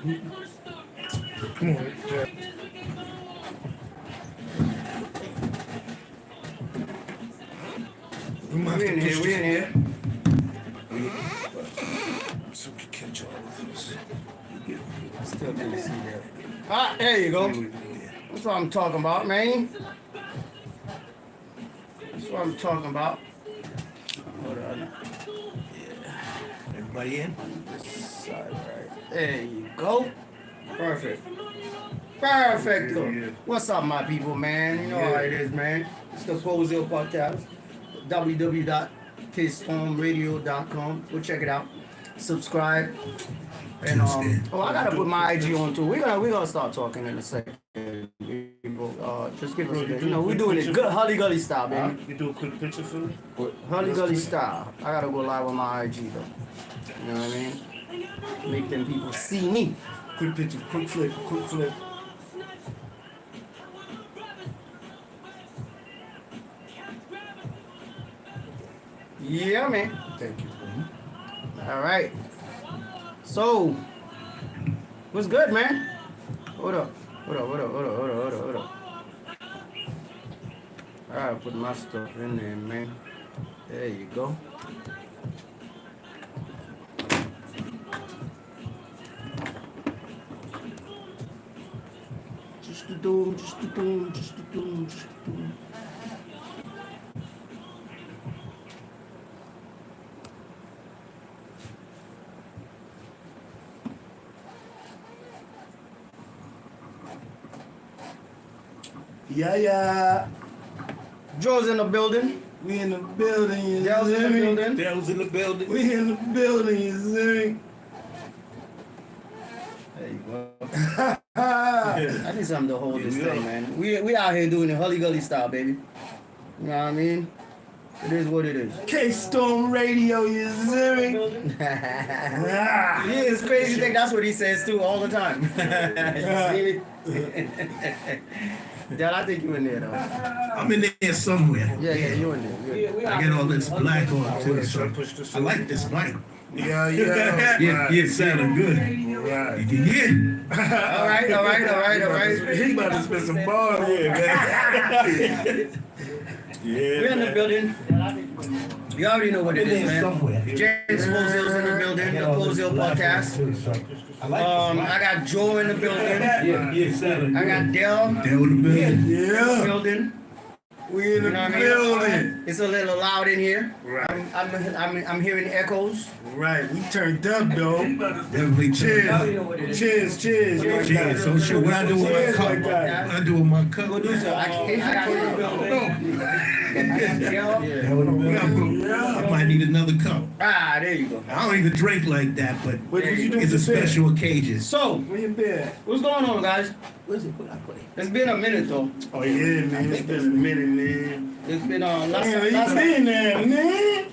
Come on. We might have to push We in here. so we can catch all of this. Still didn't see that. Ah, there you go. That's what I'm talking about, man. That's what I'm talking about. Hold on. Everybody in? This side, right. There you go. Perfect. Perfect. Yeah. What's up, my people, man? You know how it is, man. It's the Pozew podcast. www.cassro.com. Go check it out. Subscribe. And I gotta put my IG on too. We're gonna start talking in a second. People, just give us a bit. You know, we're doing it good Hully Gully style, baby. You do a quick picture for me? Hully Gully style. I gotta go live on my IG though. You know what I mean? Make them people see me. Quick picture, quick flip, quick flip. Yeah, man. Thank you. All right. So, what's good, man? Hold up. I gotta put my stuff in there, man. There you go. Just to do. Yeah. Joe's in the building. We in the building, you Dell's in the see me? building. Dell's in the building. We in the building, you see me? There you go. I need something to hold this thing, man. We out here doing it Hully Gully style, baby. You know what I mean? It is what it is. K-Stone Radio, you see me? Yeah, it's crazy to think that's what he says too all the time. You see me? Dad, I think you in there though. I'm in there somewhere. Yeah, you in there. I get all this black on too, so I like this mic. Yeah. Yeah, it sounding good. Right. You can hear? All right. He about to spit some bars here, man. We're in the building. You already know what it is, man. James Pozew's in the building, the Pozew podcast. I got Joe in the building. I got Dell Dell in the building. in the Yeah. building. We in the You know what I building. mean? It's a little loud in here. Right. I'm hearing echoes. Right. We turned up, though. Definitely Cheers. You already know what it is. Cheers. Cheers. So sure, what I do with my Cheers cup? like that. What I do with my cup? Go do so. I got in the building. Dell in the building. I might need another cup. Ah, there you go. I don't even drink like that, but What did you do it's a with the beer? special occasion. So, Where you been? what's going on, guys? Where's it? What I put it? It's been a minute though. Oh, yeah, man. It's been a minute, man. It's been Damn, last you been there, man.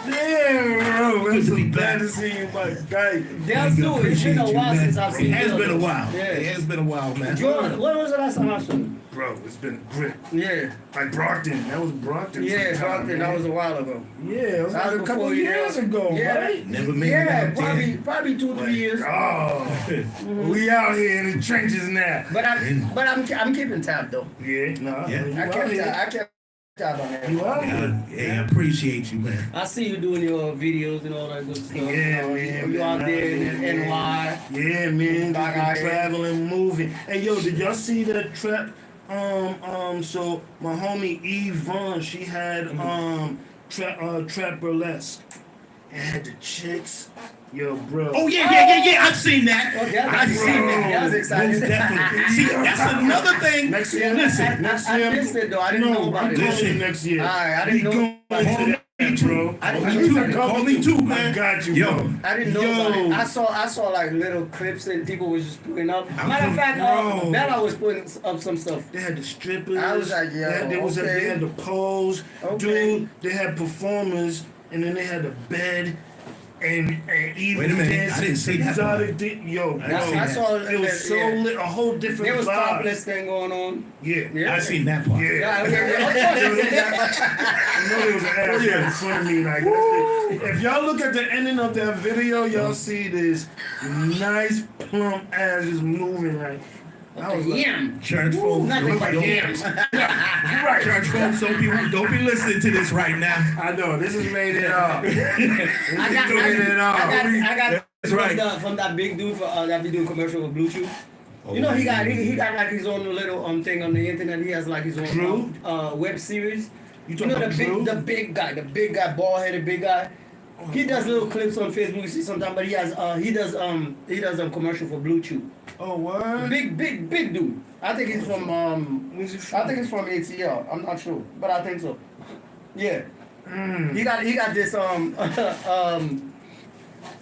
Damn, bro. Good I'm to so be glad back. to see you, my guy. Dell too. It's been a while man. since I've seen It has Dell. been a while. Yeah. It has been a while, man. Jordan, when was the last time I saw you? Bro, it's been great. Yeah. Like Brockton. That was Brockton. Yeah, sometime, Brockton, man. that was a while ago. Yeah, it was That like was a couple before of you years there. ago, Yeah. right? Never made it Yeah, out there. probably 2-3 years. Oh, we out here in the trenches now. But I'm keeping tab though. Yeah, nah. Yeah. You I out kept here. tab on that. You out here. Yeah, I appreciate you, man. I see you doing your videos and all that good stuff. Yeah, you know, man, You out man, there in man. NY. Yeah, man. Back Just out been here. traveling, moving. Hey, yo, did y'all see that trap? So my homie Eve Vaughn, she had trap burlesque and had the chicks. Yo, bro. Oh yeah. I've seen that. Oh, yeah, I've that's seen exciting. that. That's exciting. Most definitely. See, that's another thing. Next year, Listen, next I year. missed it though. I didn't know about I'm it. calling Listen. you next year. Alright, I We didn't know. going to that, bro. I Call didn't me know. too. Call me too, man. I got you, Yo. bro. I didn't know Yo. about it. I saw like little clips and people was just putting up. Matter of fact, Bro. Bella was putting up some stuff. They had the strippers. I was like, yo, they okay. had the poles. Okay. Dude, they had performers, and then they had the bed. and even Wait a minute, dancing, I didn't see that exotic part. yo, I bro, see that. saw it was so lit, a whole different There was vibe. topless thing going on. Yeah, I seen that part. yeah. Yeah, of course. I know there was an ass right in front of me. Like, if y'all look at the ending of that video, y'all see this nice plump ass just moving. Like, I was like, Yam. Church folks, Nothing but don't, yams. right. church folks, don't be listening to this right now. I know this is rated R. I got That's right. from that big dude that be doing commercial with Blue Chew. You know he got like his own little thing on the internet. He has like his own web series. You You know talking about the big guy, bald headed big guy. He does little clips on Facebook. You see sometimes, but he does commercial for Blue Chew. Oh what? Big dude. I think he's from Where's he from? I think it's from ATL. I'm not sure, but I think so. Yeah. Mm. He got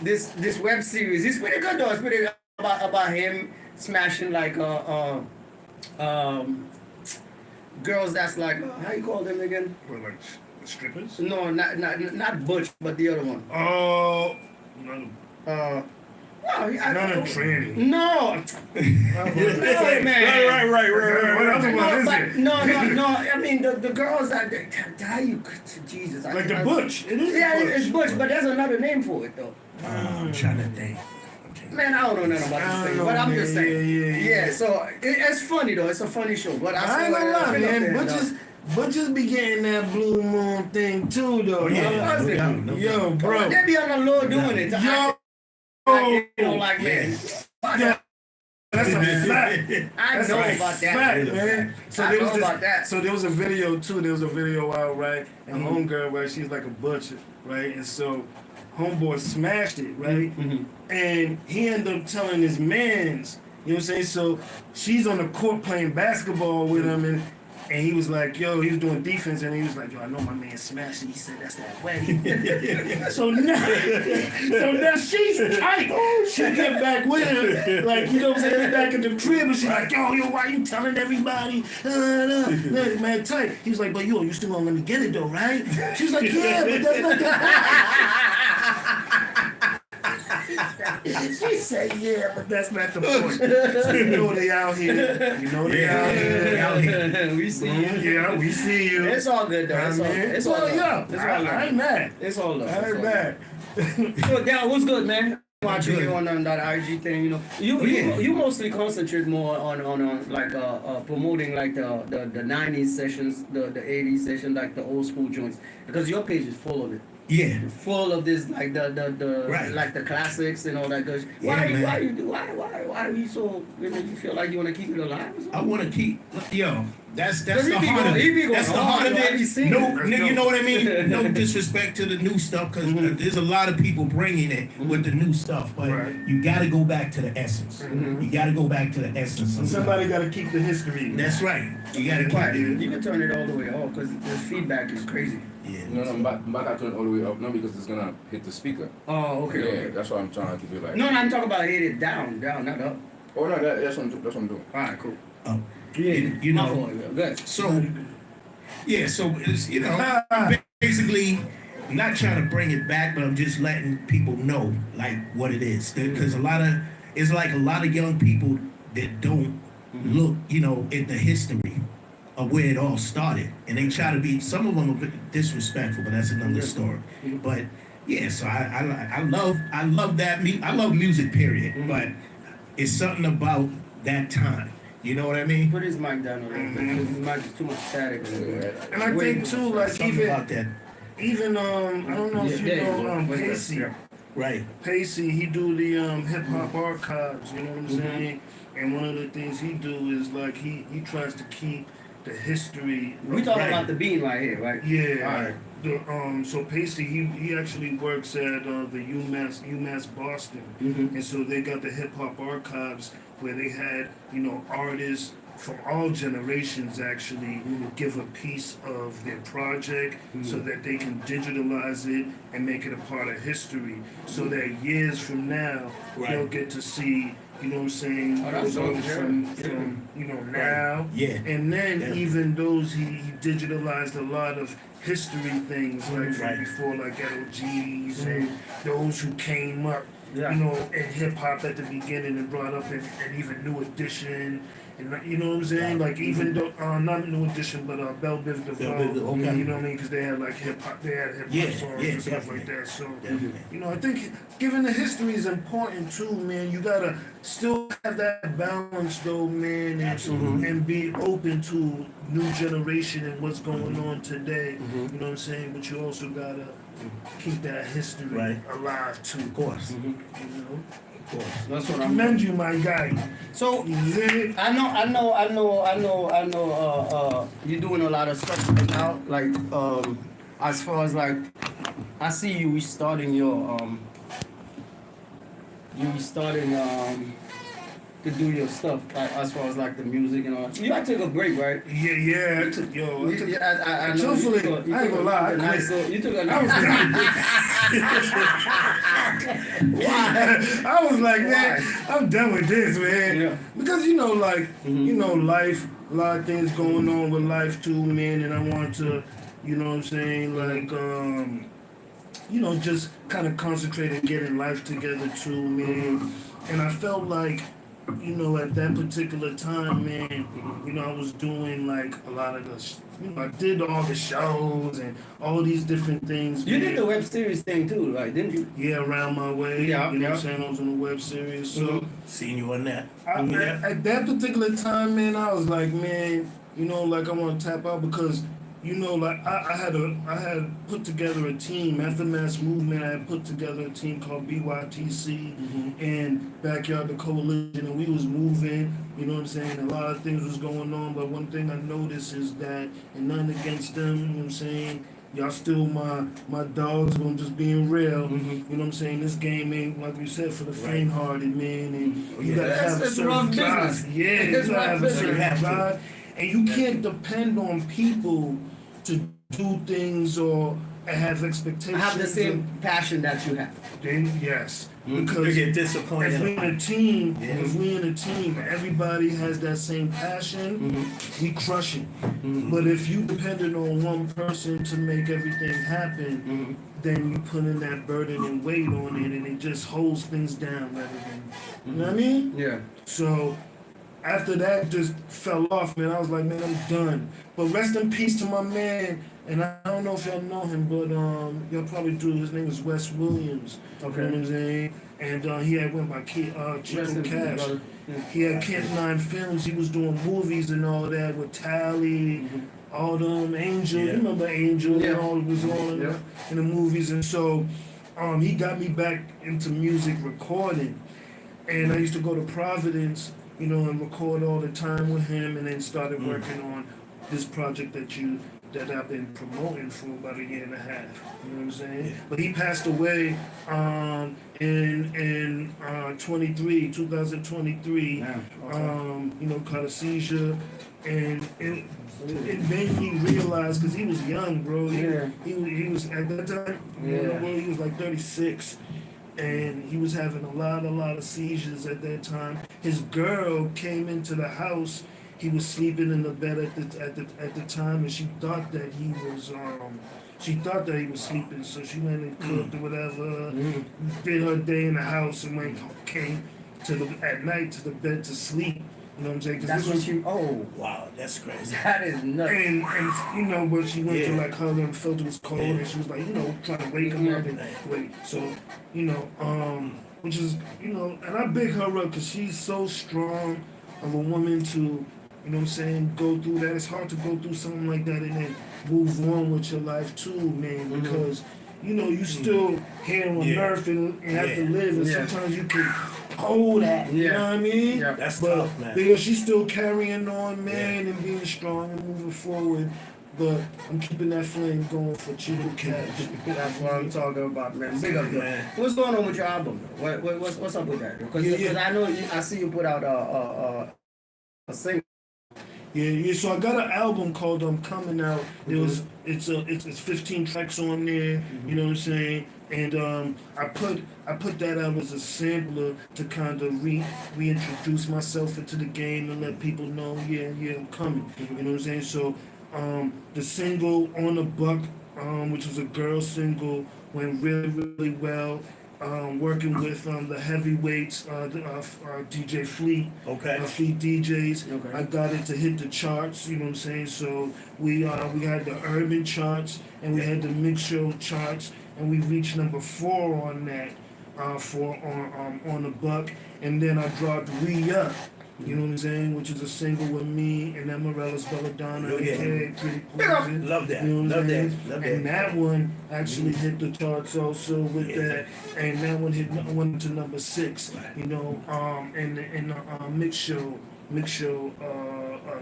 this this web series. It's pretty good though. It's pretty good about him smashing like girls that's like how you call them again? What, like strippers? No, not Butch, but the other one. Oh, none No, of tranny. No. Right, Man. right. What other one No, is but it? no. I mean the girls that how you Jesus. Like the Butch. It is Yeah, the Butch. it's Butch, but there's another name for it though. I'm trying to think. Man, I don't know nothing about I this don't thing, know, but I'm man. just saying. Yeah. So it's funny though. It's a funny show. But I ain't gonna lie, man. Butchers be getting that blue moon thing too, though. Oh, yeah. Yo, Was it? No Yo, doubt. bro. They be on the low doing it. Yo. I don't like man. Yeah. That's a fact. I That's know a about that. fact, man. I there know was about that. So there was a video too. There was a video out, right? And homegirl, right? She's like a butcher, right? And so homeboy smashed it, right? And he ended up telling his mans, you know what I'm saying? So she's on the court playing basketball with him, and he was like, yo, he was doing defense, and he was like, yo, I know my man smashed it. He said, that's that wedding. so now she's tight. She get back with him, like, you know what I'm saying? Get back in the crib, and she's like, yo, why you telling everybody? Man, tight. He was like, but you still gonna let me get it though, right? She's like, yeah, but that's not the She said, yeah, but that's not the point. So you know they out here. You know they out here. They out here. We see you. Yeah, we see you. It's all good though. It's all Well, yeah, It's all I ain't mad. It's all love. I ain't mad. So, Dad, what's good, man? Watching Good. you on that IG thing, you know, you mostly concentrate more on like promoting like the 90s sessions, the 80s sessions, like the old school joints, because your page is full of it. Yeah. Full of this like the Right. like the classics and all that good. Yeah, man. Why are you so you feel like you want to keep it alive? Or something? I want to keep, that's He the be heart going- of he be it. going That's the hard, heart of though. I be it. seeing No, it. nigga, you know what I mean? No disrespect to the new stuff, because there's a lot of people bringing it with the new stuff, but Right. you got to go back to the essence. You got to go back to the essence of Somebody got to keep the history. That's right. You got to keep Right. it. You can turn it all the way off because the feedback is crazy. Yeah. No, I'm back I turn it all the way up, not because it's gonna hit the speaker. Oh, okay. Yeah, Okay. that's why I'm trying to keep it like. No, I'm talking about hit it down, not up. Oh no, that's what I'm doing. All right, cool. You My know, fault, yeah. Good. so it's, I'm basically not trying to bring it back, but I'm just letting people know like what it is, because it's like a lot of young people that don't look, at the history of where it all started, and they try to be. Some of them are disrespectful, but that's another story. But yeah, so I love that. I love music, period. But it's something about that time. You know what I mean? Put his mic down a little bit. His mic is too much static. And I think too, like Something about that. even I don't know if you know Pacey. Right. Pacey, he do the hip hop archives. You know what I'm saying? And one of the things he do is like he tries to keep the history. We talking Right. about the bean right here, right? Yeah. All right. So Pacey, he actually works at the UMass Boston, and so they got the hip hop archives where they had artists from all generations actually give a piece of their project so that they can digitalize it and make it a part of history, so that years from now Right. they'll get to see You know what I'm saying? Oh, that's Those dope, from now. Yeah. And then Yeah. even those he digitalized a lot of history things like from Right. before, like LGs and those who came up, Yeah. you know, in hip hop at the beginning and brought up and even New Edition. And you know what I'm saying? Like even though not New Edition, but Bell Biv DeVoe. Okay. You know what I mean? Because they had like hip hop, they had hip hop Yeah, songs yeah, and stuff definitely. like that. So Definitely. you know, I think given the history is important too, man. You gotta still have that balance though, man, and, Absolutely. and be open to new generation and what's going on today. You know what I'm saying? But you also gotta keep that history Right. alive too. Of course. You know? Of course. That's what I'm. Commend you, my guy. So You dig? I know. You're doing a lot of stuff right now. Like as far as like, I see you restarting your to do your stuff. Like as far as like the music and all. You gotta take a break, right? Yeah. I took, yo, I took, I know. Truthfully, I ain't gonna lie, I quit. You took a I was done. I was like, man, I'm done with this, man. Yeah. Because you know, like, you know, life, a lot of things going on with life too, man. And I want to, you know what I'm saying, like, you know, just kind of concentrate and getting life together too, man. And I felt like, you know, at that particular time, man, you know, I was doing like a lot of the, you know, I did all the shows and all these different things. You man. did the web series thing too, right? Didn't you? Yeah, Around My Way. Yeah, You know yeah. what I'm saying? I was on the web series. So Seen you on that. at that particular time, man, I was like, man, you know, like I want to tap out because, you know, like I had put together a team after Mass Movement. I had put together a team called BYTC and Backyard the Coalition, and we was moving. You know what I'm saying? A lot of things was going on, but one thing I noticed is that, and nothing against them. You know what I'm saying? Y'all still my dogs, but I'm just being real. You know what I'm saying? This game ain't, like we said, for the faint-hearted, man. And you gotta have a It's certain rough drive. business. Yeah, It's you gotta rough have a business. certain You have to. drive. And you can't depend on people to do things or have expectations. I have the same passion that you have. Then yes, You because get if disappointed. we in a team, Yeah. if we in a team, everybody has that same passion. We crush it. But if you depended on one person to make everything happen, then you put in that burden and weight on it, and it just holds things down rather than. You know what I mean? Yeah. So after that just fell off, man. I was like, man, I'm done. But rest in peace to my man. And I don't know if y'all know him, but y'all probably do. His name is Wes Williams. Okay. You know what I'm saying? And he had went by Rest Chico in peace, Cash. brother. Yeah. He had Kent 9 Films. He was doing movies and all that with Tally, all them Angel. Yeah. You remember Angel? Yeah. And all was all Yeah. in the movies. And so he got me back into music recording. And I used to go to Providence, you know, and record all the time with him, and then started working on this project that I've been promoting for about a year and a half. You know what I'm saying? Yeah. But he passed away in 2023. Yeah. Okay. You know, caught a seizure, and it made me realize because he was young, bro. Yeah. He was at that time. You Yeah. know, he was like 36. And he was having a lot of seizures at that time. His girl came into the house. He was sleeping in the bed at the time, and she thought that he was sleeping. So she went and cooked or whatever, did her day in the house, and came at night to the bed to sleep. You know what I'm saying? 'Cause That's this when was, she. Oh, Wow, that's crazy. that is nuts. and you know, but she went to Yeah. like hug him, felt it was cold, and she was like, you know, trying to wake him up and wait. So, you know, which is, you know, and I big her up because she's so strong of a woman to, you know what I'm saying, go through that. It's hard to go through something like that and then move on with your life too, man, because, you know, you still here on Yeah. earth and have to Yeah. live, and Yeah. sometimes you can hold that, you Yeah. know what I mean? Yeah. That's But tough, man. because she's still carrying on, man, and being strong and moving forward. But I'm keeping that flame going for Chico Cash. That's what I'm talking about, man. Big up, Man. What's going on with your album? What's up with that? Because Yeah. I know I see you put out a single, Yeah. So I got an album called Coming Out. It's 15 tracks on there. You know what I'm saying? And I put that out as a sampler to kind of reintroduce myself into the game and let people know, yeah, I'm coming. You know what I'm saying? So the single On the Buck, which was a girl single, went really well. Working with the heavyweights, DJ Fleet, Okay. Fleet DJs. Okay. I got it to hit the charts. You know what I'm saying? So we had the urban charts and we had the mix show charts, and we reached number 4 on that on the Buck. And then I dropped Re Up. You know what I'm saying? Which is a single with me and Amaryllis Belladonna, Oh, yeah. aka Pretty Poison. Love that. You know what I'm Love saying? that. Love And that. that one actually hit the charts also with Yeah. that, and that one went to number 6. Right. You know, in the mix show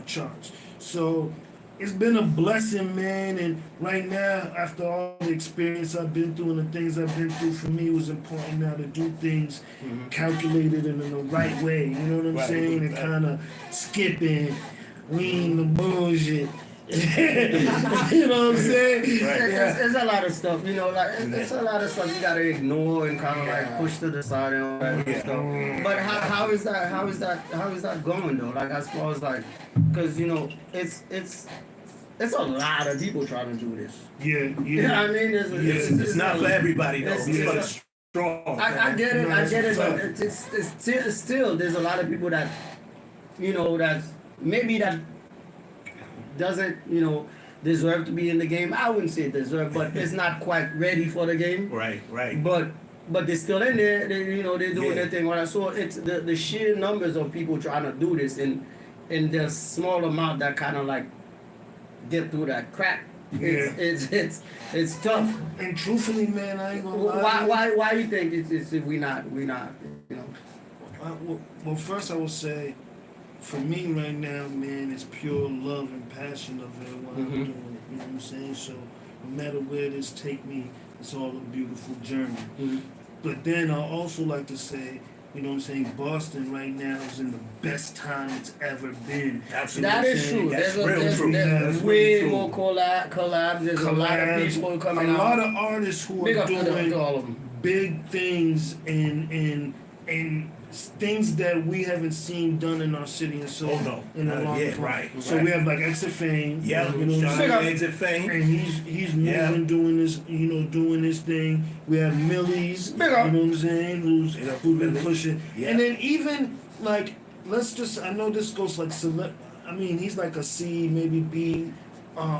charts. So it's been a blessing, man. And right now, after all the experience I've been through and the things I've been through, for me, it was important now to do things calculated and in the right way. You know what I'm Right. saying? And Right. kind of skipping, wean the bullshit. You know what I'm saying? Right. There's a lot of stuff, you know, like it's a lot of stuff you gotta ignore and kind of like push to the side and all that Yeah. stuff. But how is that going though? Like as far as like, because you know it's a lot of people trying to do this. Yeah. You know what I mean? It's not for everybody though. it's- It's for the it's- strong. I get it, No, I get it, it's but tough. it's still there's a lot of people that, you know, that maybe that doesn't, you know, deserve to be in the game. I wouldn't say deserve, but it's not quite ready for the game. Right. Right. But they're still in there. They, you know, they're doing Yeah. their thing. Right? So it's the sheer numbers of people trying to do this in the small amount that kind of like get through that crack. It's tough. And truthfully, man, I ain't gonna lie. Why you think it's we not you know? Well, first I will say, for me right now, man, it's pure love and passion of it, what I'm doing. You know what I'm saying? So no matter where this take me, it's all a beautiful journey. But then I also like to say, you know what I'm saying, Boston right now is in the best time it's ever been. Absolutely. That is true. That's There's real true. there's That's way really more true. collabs. There's a lot of Collabs, people coming a out. lot of artists who Big are up to doing all of them. big things and things that we haven't seen done in our city in so Oh, no. in a long Yeah, time. right, So right. we have like Exit Fame. Yeah. You know what I'm Sean saying? Exit Fame. And he's moving, Yeah. doing this, you know, doing this thing. We have Millie's, you Big know up. what I'm saying, who's Big up been Millie. pushing. Yeah. And then even like, I know this goes like he's like a C, maybe B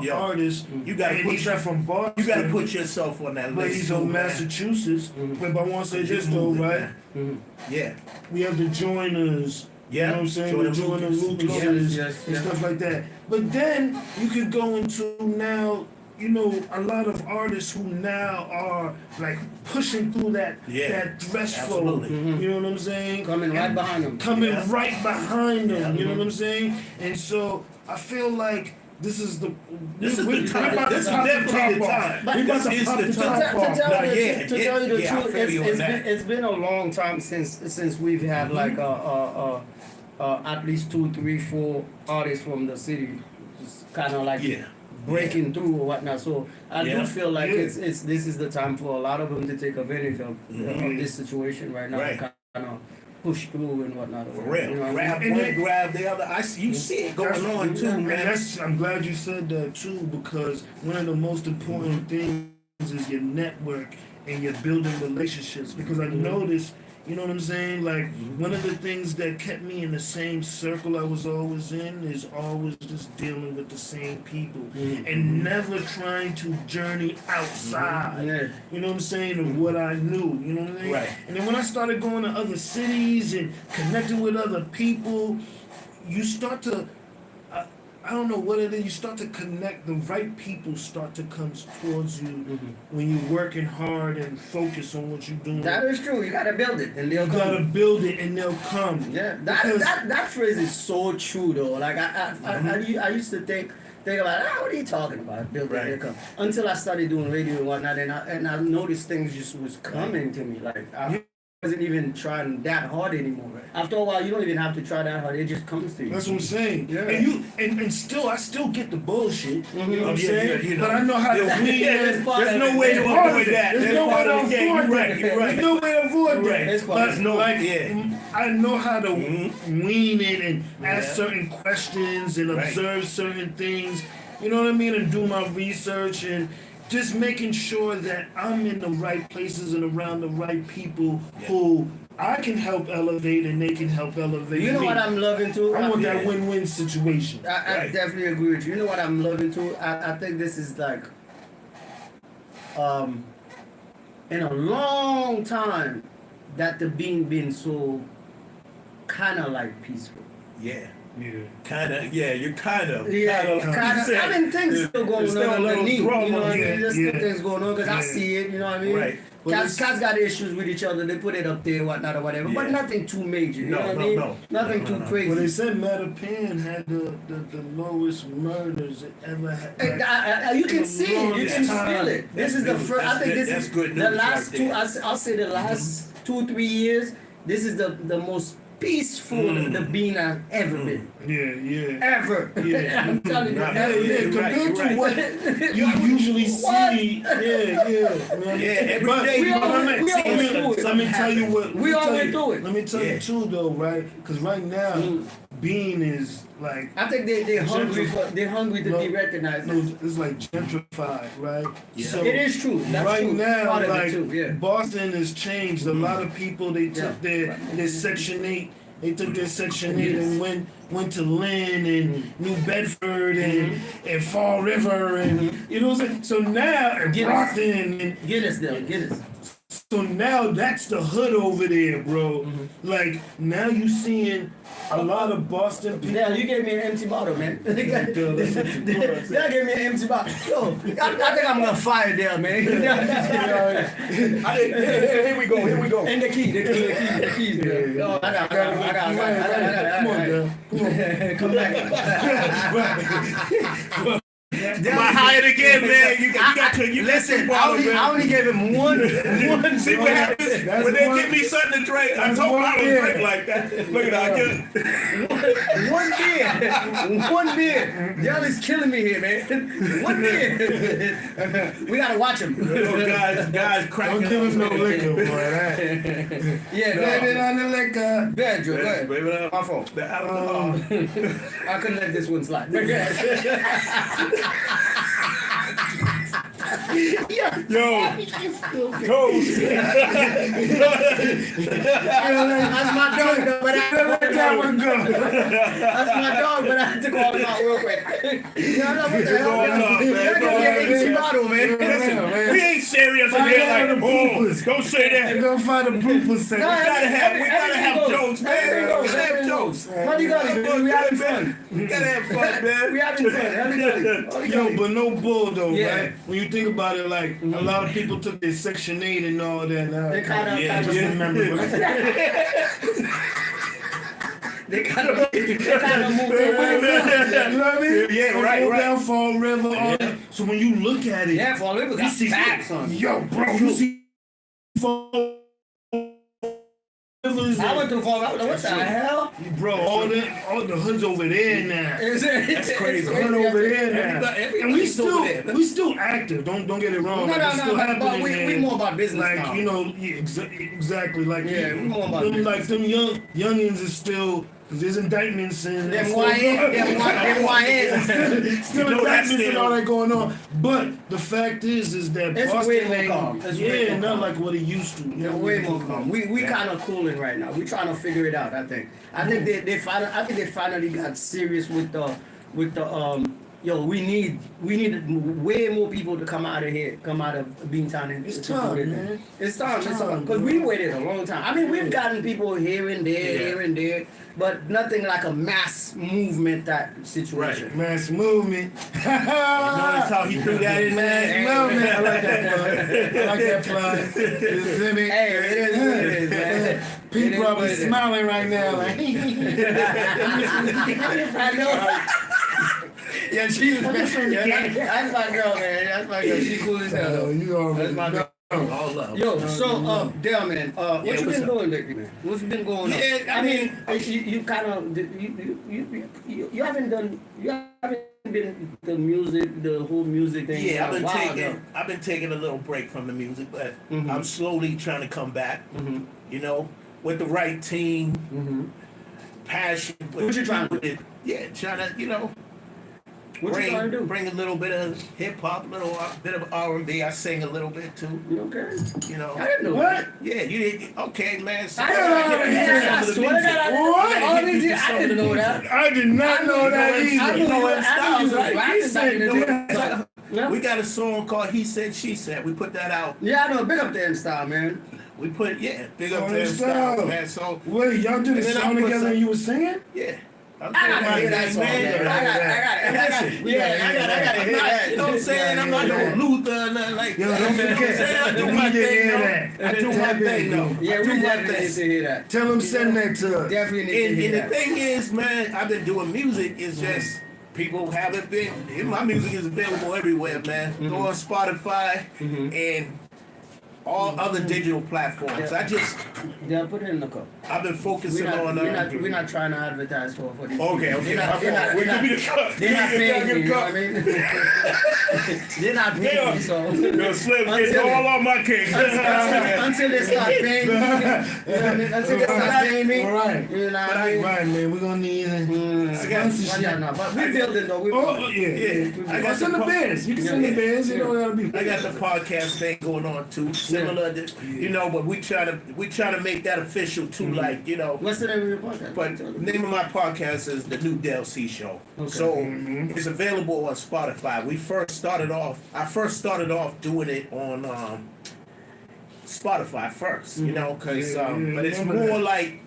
Yeah. artist. You gotta and put he's not from Boston. You got to put yourself on that But list. he's too, from man. Massachusetts. But I want to say You this though, moved it, right? man. Yeah. We have the joiners. Yeah. You know what I'm saying? Jordan The joiner Lucas. Lucases Yes, and yes. stuff like that. But then you could go into now, you know, a lot of artists who now are like pushing through that threshold. Absolutely. You know what I'm saying? Coming right And behind them. Coming Yeah. right behind them. Yeah. You know what I'm saying? And so I feel like this is the This is we the time. about to This is pop the definitely the top off. time. We about This to is pop the the time. top off. tell you yeah, the yeah, I truth, feel you on that. it's been a long time since we've had like at least 2, 3, 4 artists from the city, just kind of like Yeah. breaking through or whatnot. So I Yeah. do feel like Yeah. it's this is the time for a lot of them to take advantage of this situation right now, Right. to kind of push through and whatnot. For real. You know what I mean? Grab And one, then- grab the other. You see it going on too, And man. I'm glad you said that too, because one of the most important things is your network and your building relationships. Because I noticed, you know what I'm saying? Like one of the things that kept me in the same circle I was always in is always just dealing with the same people and never trying to journey outside. Yeah. You know what I'm saying? Of what I knew. You know what I mean? Right. And then when I started going to other cities and connecting with other people, you start to, I don't know what it is, you start to connect, the right people start to come towards you when you're working hard and focus on what you're doing. That is true. You gotta build it, and they'll You come. gotta build it and they'll come. Yeah, Because- that phrase is so true though. Like I used to think about, what are you talking about? Build it, Right. they'll come. Until I started doing radio and whatnot, and I noticed things just was coming to me. Like wasn't even trying that hard anymore. After a while, you don't even have to try that hard. It just comes to you. That's what I'm saying. Yeah. And still, I still get the bullshit. You know what I'm Yeah, saying? you know. But I know how to weed There's it. no way to avoid that. There's no way to avoid You're right. that. You're right. There's no way to avoid Right. that. It's fine. But There's no- like, yeah. I know how to wean it and ask Yeah. certain questions and Right. observe certain things. You know what I mean? And do my research and just making sure that I'm in the right places and around the right people who I can help elevate and they can help elevate You know me. what I'm loving too? I want Yeah. that win-win situation. I Right. definitely agree with you. You know what I'm loving too? I think this is like, in a long time, that the being been so kind of like peaceful. Yeah. Yeah. Kinda. Yeah. You're kind of. Yeah, kind of. I mean, things still going There's still on a little underneath. You drama, know what I yeah, mean? There's still yeah. things going on because I Yeah. see it. You know what I mean? Right. But Cats it's- got issues with each other. They put it up there, whatnot or whatever. But Yeah. nothing too major. You No, know what no, I mean? no. Nothing No, too no, no. crazy. Well, they said Mattapan had the lowest murders it ever had. You can see it. You can feel it. This is the That's first. I think good- this that's is good the news last right two. there. I'll say the last 2-3 years. This is the most peaceful the bean has ever been. Yeah. Ever. Yeah. I'm telling you. Right. ever. Yeah, You're right, compared to you're what you usually What? see. Yeah. Man. Yeah, every But day we you always- know, we see always something- do it. Let me tell you what. let We me tell always you- do it. Let me tell Yeah. you too, though, right? Because right now, Bean is like. I think they're hungry to No, be recognized. No, it's like gentrified, right? Yeah. So It is true. That's right true. now, Part of like it too. Yeah. Boston has changed. A lot of people they took Yeah. their Section 8. They took their Section 8 and went to Lynn and New Bedford and Fall River and you know what I'm saying. So now and Get us. Brockton and Get us there. Get us. so now that's the hood over there, bro. Like now you seeing a lot of Boston people. Yeah, you gave me an empty bottle, man. Dale gave me an empty bottle. Yo, I think I'm gonna fire Dale, man. Here we go. And the keys, man. Yo, I got. Come on, Dale. Come back. Am I hired again, man? You got to. Listen, I only gave him one. See what happens That's when they one- give me something to drink. I that's told you I one don't beer. drink like that. Look at that. One beer. Y'all is killing me here, man. One beer. We gotta watch him. Guys, cracking Don't give us no up. liquor, boy. That. Yeah, Blame it man. on the liquor. Bad Joe, go ahead. Baby, that- My fault. the alcohol. I couldn't let this one slide. Yo, toast. That's my dog, though, but Let that one go. that's my dog, but I had to call him out real quick. Yeah, no, what the hell? going on, man? Y'all give me an empty bottle, man. Man. We ain't serious in Find here out like, the oh, bloopers. don't say They're that. gonna find a blooper section. We gotta have jokes, man. Everything goes, We gotta have everything jokes. goes. How you got it, man? We having fun. We gotta have fun, man. We having fun. Everybody. Yo, but no bull though, Yeah. right? When you think about it, like a lot of people took their Section 8 and all that. Now, They kinda- Yeah, just remember. They kind of move their way. You know what I mean? Yeah, Go right. down Fall River, all that. So when you look at it, Yeah, for a little you got see, fat, son. yo, bro, you see Fall Rivers, I went through Fall River. What the hell? bro, all the hoods over there now. That's crazy. Hood over there now. And we Everybody's over there. still active. Don't get it wrong. No, Like, it's still but happening we there. more about business Like now. you know, yeah, exactly. Like Yeah, we more about them, business. like them youngins is still because there's indictments and Them still- YNs. still You know that's indictments and still- all that going on. But the fact is that It's Boston way more ain't- calm. It's way yeah, more not calm. like what it used to. You They're know? way more calm. We kind of cooling right now. We trying to figure it out. I think they finally got serious with the yo. We need way more people to come out of here, come out of Beantown and It's to do time, their man. thing. It's time. It's It's time, time. Because bro. we waited a long time. I mean, we've gotten people here and there, but nothing like a mass movement type situation. Mass movement. Notice how he threw that in there? Mass movement. I like that plug. I like that plug. You feel me? Hey, it is what it is, man. It Pete is probably what it is. smiling right now. Like, I know. Yeah, she was. That's my girl, man. That's my girl. She cool as hell. oh, Though. you already That's my know. girl. All love. Yo, so damn man, what Yeah, you what's been up? doing lately, man? What's been going on? Yeah, I mean, you kind of you haven't been the whole music thing. Yeah, for a while, I've been taking a little break from the music, but Mhm. I'm slowly trying to come back. Mhm. You know, with the right team, Mhm. passion. What you trying to do? Yeah, trying to What you trying to do? bring a little bit of hip hop, a little bit of R&B. I sing a little bit too. You okay? You know. I didn't know What? Yeah, you did. Okay, man. So I I swear to God, What? all these years, I didn't know that. I did not know that I either. knew you were Styles, rapping back in the day. Yeah. We got a song called "He Said She Said." We put that out. Yeah, I know. Big up the M style, man. We put big up Oh, to it's Styles, dope. man. So Wait, y'all did a And then I song put together some- and you were singing? yeah. I'm I gotta saying, hear that song, man. I gotta Listen, hear that. You know what I'm saying? I'm not no Luther or nothing like Yo, that. don't You know what I'm forget. saying? I do We my need to thing, hear though. that. I do my Tap in, thing, though. Yeah, I we do my definitely need thing. to hear that. Tell him send that to us. Definitely need to And hear the that. thing is, man, I've been doing music. It's just people haven't been. My music is available everywhere, man. Go on Spotify and all other digital platforms. Yeah, put it in the cup. I've been focusing on. We're not trying to advertise for these. Okay. They're not paying me, you know what I mean? They're not paying me, so. Yo, Slim, get all on my cake. Until they start paying me, you know what I mean? Until they start paying me, All right. you know what I mean? Right, man. We're gonna need Yeah, no, but we building though. Oh, yeah. I Oh, got send the bands. You can send the bands. You know what that'll be. I got the podcast thing going on too, similar to, but we try to make that official too, like, What's the name of your podcast? But the name of my podcast is The New Del C Show. Okay. So it's available on Spotify. I first started off doing it on Spotify first, because but it's remember more that. like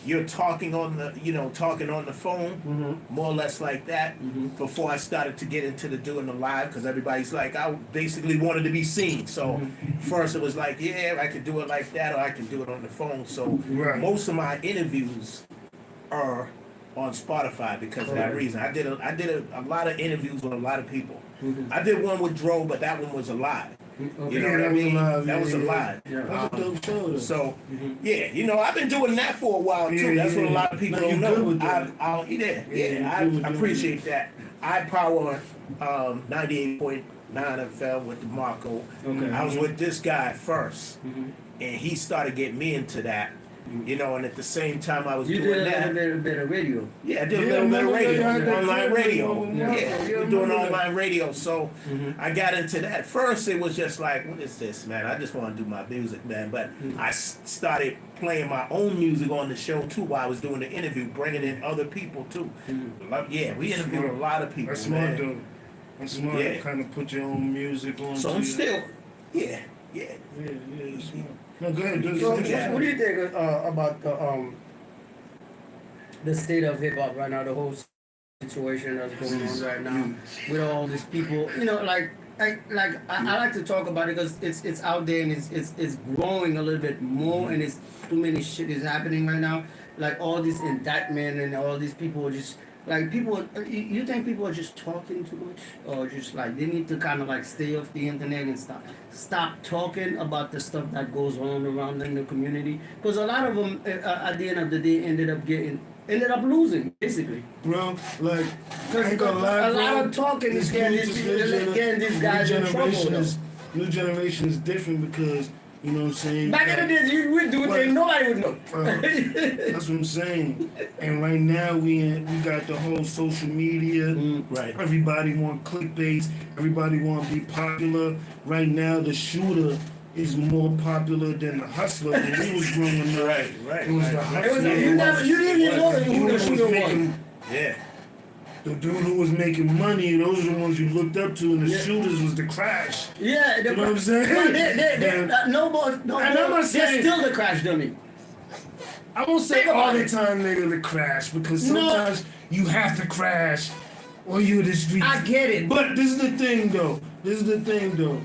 you're talking on the phone, more or less like that. Before I started to get into doing the live, because everybody's like, I basically wanted to be seen. So first it was like, yeah, I could do it like that, or I can do it on the phone. So Right. most of my interviews are on Spotify because of that reason. I did a lot of interviews with a lot of people. I did one with Dro, but that one was a lie. You know what I mean? That was a lie. That's a dope show, though. So, yeah, I've been doing that for a while too. Yeah, That's what a yeah. lot of people No, don't you good know. with that. I appreciate that. I power 98.9 FM with DeMarco. Okay. I was with this guy first, and he started getting me into that. And at the same time I was You doing did that. a little bit of radio. Yeah, I did a Yeah, little bit of remember radio, that guy that online did radio. it? Yeah, Yeah, we're doing remember that. online radio. So I got into that. First, it was just like, what is this, man? I just want to do my music, man. But I started playing my own music on the show too while I was doing the interview, bringing in other people too. Yeah, we interviewed a lot of people, That's smart, man. though. That's smart. Yeah. Kind of put your own music on. So I'm still, yeah. Yeah, that's smart. No, go ahead. Do So, it. what do you think about the state of hip hop right now? The whole situation that's going on right now with all these people. I like to talk about it because it's out there and it's growing a little bit more, and it's too many shit is happening right now. Like all this indictment and all these people are just like people. You think people are just talking too much, or just like they need to kind of like stay off the internet and stop talking about the stuff that goes on around in the community? Because a lot of them at the end of the day ended up losing basically. Bro, like, Because I ain't gonna lie, a bro. lot of talking is getting these guys in trouble. Though. New generation is different because, you know what I'm saying? Back in the days, you would do things nobody would know. That's what I'm saying. And right now we got the whole social media. Right. Everybody want clickbait. Everybody want to be popular. Right now, the shooter is more popular than the hustler when we was growing up. Right. It was the hustler. You didn't even know who the was shooter was. making- Yeah. The dude who was making money, those are the ones you looked up to, and the Yeah. shooters was the crash. Yeah, You know what I'm saying? no more. And I'm not They're saying- still the crash dummy. I won't say Think about all the it. time, nigga, to crash, because No. sometimes you have to crash or you're the streets. I get it. But this is the thing, though.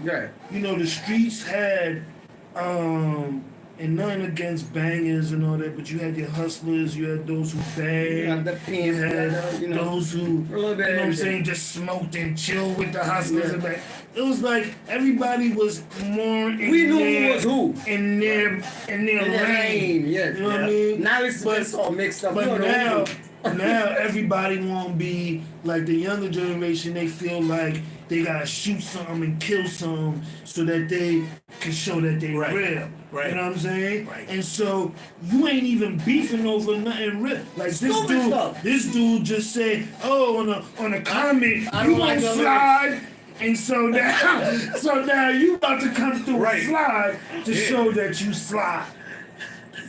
Right. You know, the streets had, and nothing against bangers and all that, but you had your hustlers, you had those who banged, You have the pimps, you had those who, a little bit you know what I'm everything. saying, just smoked and chilled with the hustlers Yeah. and bang. It was like everybody was more We knew who was who? in their In their lane, yeah. You know what I mean? Now it's all mixed up. But You don't know now, who. now everybody won't be like the younger generation. They feel like they gotta shoot something and kill something so that they can show that they Right. real. Right. You know what I'm saying? Right. And so you ain't even beefing over nothing real. Like Stupid stuff. this dude just said, "Oh, on a comment, I you don't like won't the slide." And so now, you about to come through Right. a slide to Yeah. show that you slide.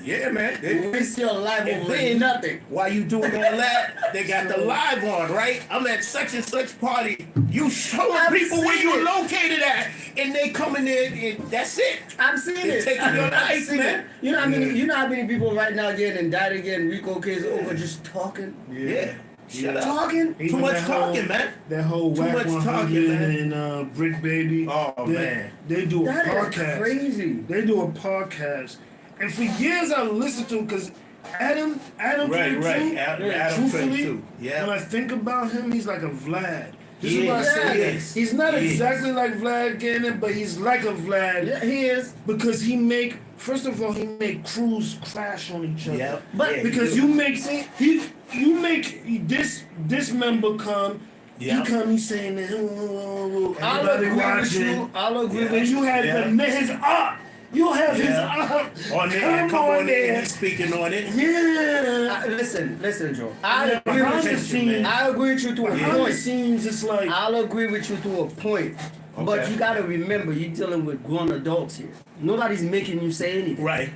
Yeah, man. We still alive And over then, nothing. while you doing all that, they got the live on, right? I'm at such and such party. You showing I've people where seen you it. located at, and they coming in, and that's it. I'm seeing They it. taking your I've life, seen man. it. You know how many? You know how many people right now getting indicted, getting RICO cases over just talking, Yeah. Shut up. talking. Too Even much that talking, whole- man. That whole Too Whack much 100 talking, man. and Brick Baby. Oh, man. They do a That is podcast. crazy. They do a podcast, and for years I listened to because Adam Right, 22, right. Adam truthfully, 22. Yeah. when I think about him, he's like a Vlad. This He is what I is. say. He is. He's not He is. exactly like Vlad Gannon, but he's like a Vlad Yeah, he is. because first of all, he make crews crash on each other. Yeah. But- Yeah, Because do. you make this member come. Yeah. He come. He's saying that. I'll Everybody agree with watching. you. I'll agree Yeah. with And you. you have his up. You have his Yeah. up. On there, come on there. He's speaking on it. Yeah. Listen, Joe. I agree Behind with the you. scenes, I agree with you to a behind the point. scenes, it's like I'll agree with you to a point. But Okay. you gotta remember, you're dealing with grown adults here. Nobody's making you say anything. Right.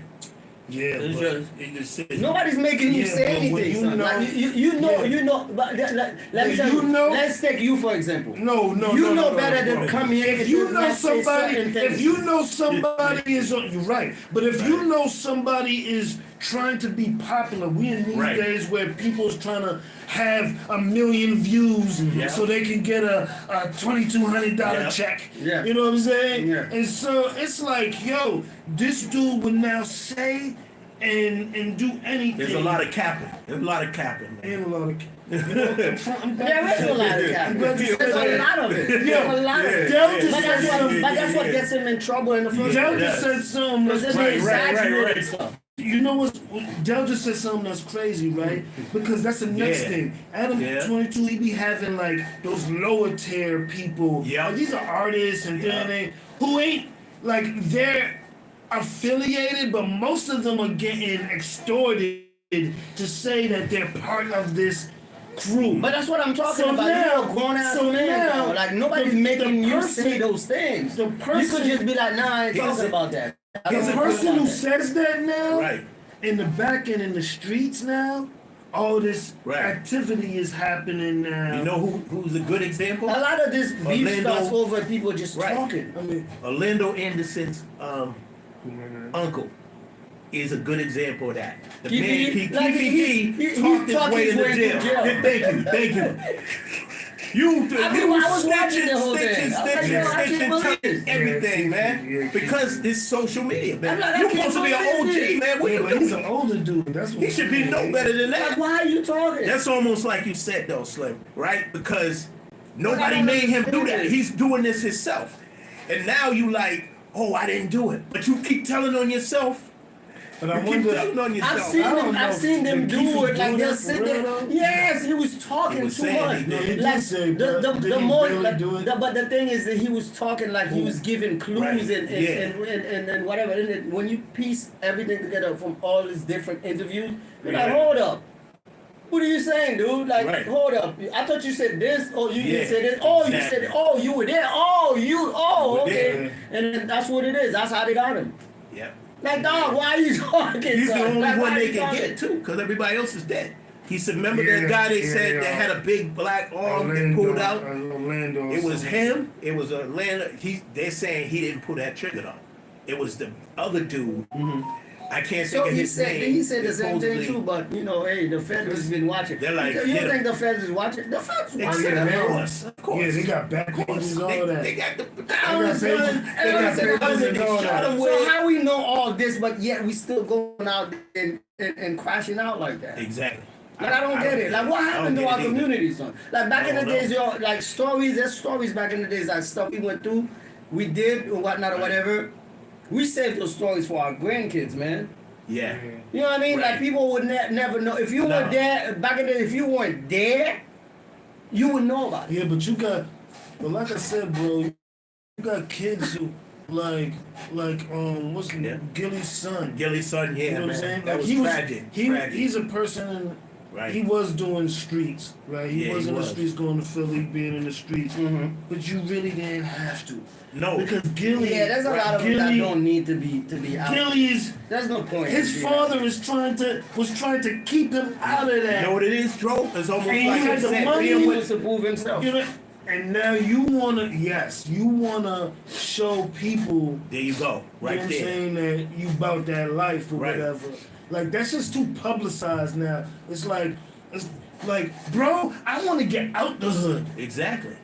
yeah. It's but- just, it just sits. Nobody's making you Yeah, say but when anything. you son. know- Like, you know. But let me Yeah, tell you you. know- Let's take you for example. No, You know no, better than bro. come here. If and you just know not say somebody, certain things. if you know somebody is on, you're right. But if you know somebody is trying to be popular, we in these Right. days where people's trying to have 1 million views Yeah. so they can get a $2,200 Yeah. check. Yeah. You know what I'm saying? Yeah. And so it's like, yo, this dude would now say and do anything. There's a lot of capping. There's a lot of capping, man. and a lot of. You know, I'm glad There you is a said lot of that. cap. I'm glad you said There's a that. lot of it. Yeah. There's a lot of it. Del just But that's said what. But that's what gets him in trouble in the first Del place. just said something Because that's then they crazy. exaggerate right. stuff. You know what? Del just said something that's crazy, right? Because that's the next Yeah. thing. Adam Yeah. 22, he be having like those lower tier people. Yeah. Like, these are artists and Yeah. they who ain't like they're affiliated, but most of them are getting extorted to say that they're part of this crew. But that's what I'm talking So about. now- You're a grown ass so man now, now. Like nobody's the making you person- say those things. the You person- could just be like, nah, I ain't Here's talking a- about that. I here's don't the a know person about who that. says that now, Right. in the back and in the streets now, all this Right. activity is happening now. You know who's a good example? A lot of this beef Orlando- starts over people just Right. talking. I mean, Orlando Anderson's uncle is a good example of that. The Keefe, man, like, he talked his talked way his into way jail. into jail. Thank you. You I was watching the whole thing. I was like, yo, I can't believe this. everything, Yeah, man. Keefe. Because it's social media, man. I'm like, I You're can't supposed to be an believe OG, this. man. What yeah, you but he's an doing? older dude. That's what He should be no better than Like, that. why are you talking? That's almost like you said though, Slim, right? Because nobody don't made him do understand that. this. He's doing this himself. And now you like, oh, I didn't do it. But you keep telling on yourself. But You I keep wonder. telling on yourself. I've seen I don't them. I've know. seen them Did do Keefe it. Like do they'll that sit for there. real, though? Yes, he was talking He was too saying much. he did. He did Like say, the but did the he more. really Like, do it? but the thing is that he was talking like he was giving clues Right. and, Yeah. and whatever. And then when you piece everything together from all these different interviews, you're like, Right. hold up. What are you saying, dude? Like, Right. hold up. I thought you said this. Oh, you Yeah, didn't say this. Oh, you exactly. said. Oh, you were there. Oh, you. Oh, Were okay. there. And then that's what it is. That's how they got him. Yep. Like, dog, why are you talking? He's the son? only Like, one why they you can talking? get too, because everybody else is dead. He said, remember Yeah, that guy they yeah, said yeah. that had a big black arm and pulled out? Orlando. or It was something. him. It was Atlanta. They're saying he didn't pull that trigger though. It was the other dude. I can't So think of he his said name. he said the same thing Supposedly- too, but you know, hey, the feds has been watching. They're like, you get don't think 'em. the feds is watching? The feds They watching. said, yeah, of man. course, of course. Yeah, they got back Of course. pages, all They that. got the. I got understand. papers- I they got understand. papers They and all shot that. him So with. how we know all this, but yet we still going out and crashing out like that? Exactly. Like I don't get it. Like what happened to our community? community, son? Like back I in the don't days, know. yo, like stories. There's stories back in the days, like stuff we went through, we did or whatnot or whatever. we save those stories for our grandkids, man. Yeah. You know what I mean? Right. Like people would never know if you weren't there back in the day. If you weren't there, you would know about it. Yeah, but but like I said, bro, you got kids who what's his name? Gilly's son. Gilly's son, yeah, You know what man. I'm saying? That Like, was tragic. Tragic. He's a person. Right. He was doing streets, right? He Yeah, was he in was. the streets, going to Philly, being in the streets. Mm-hmm. But you really didn't have to, No. because Gilly. Yeah, there's a lot of them that Gilly, don't need to be out. Gilly's. There's no point. His in father was trying to keep him out of that. You know what it is, Dro? It's almost And he like had I the said, money. being He with- wants to prove himself. You know, and now you wanna show people. There you go. Right You know what I'm there. saying, that you about that life or Right. whatever. Like, that's just too publicized now. It's like, bro, I want to get out the hood. Exactly.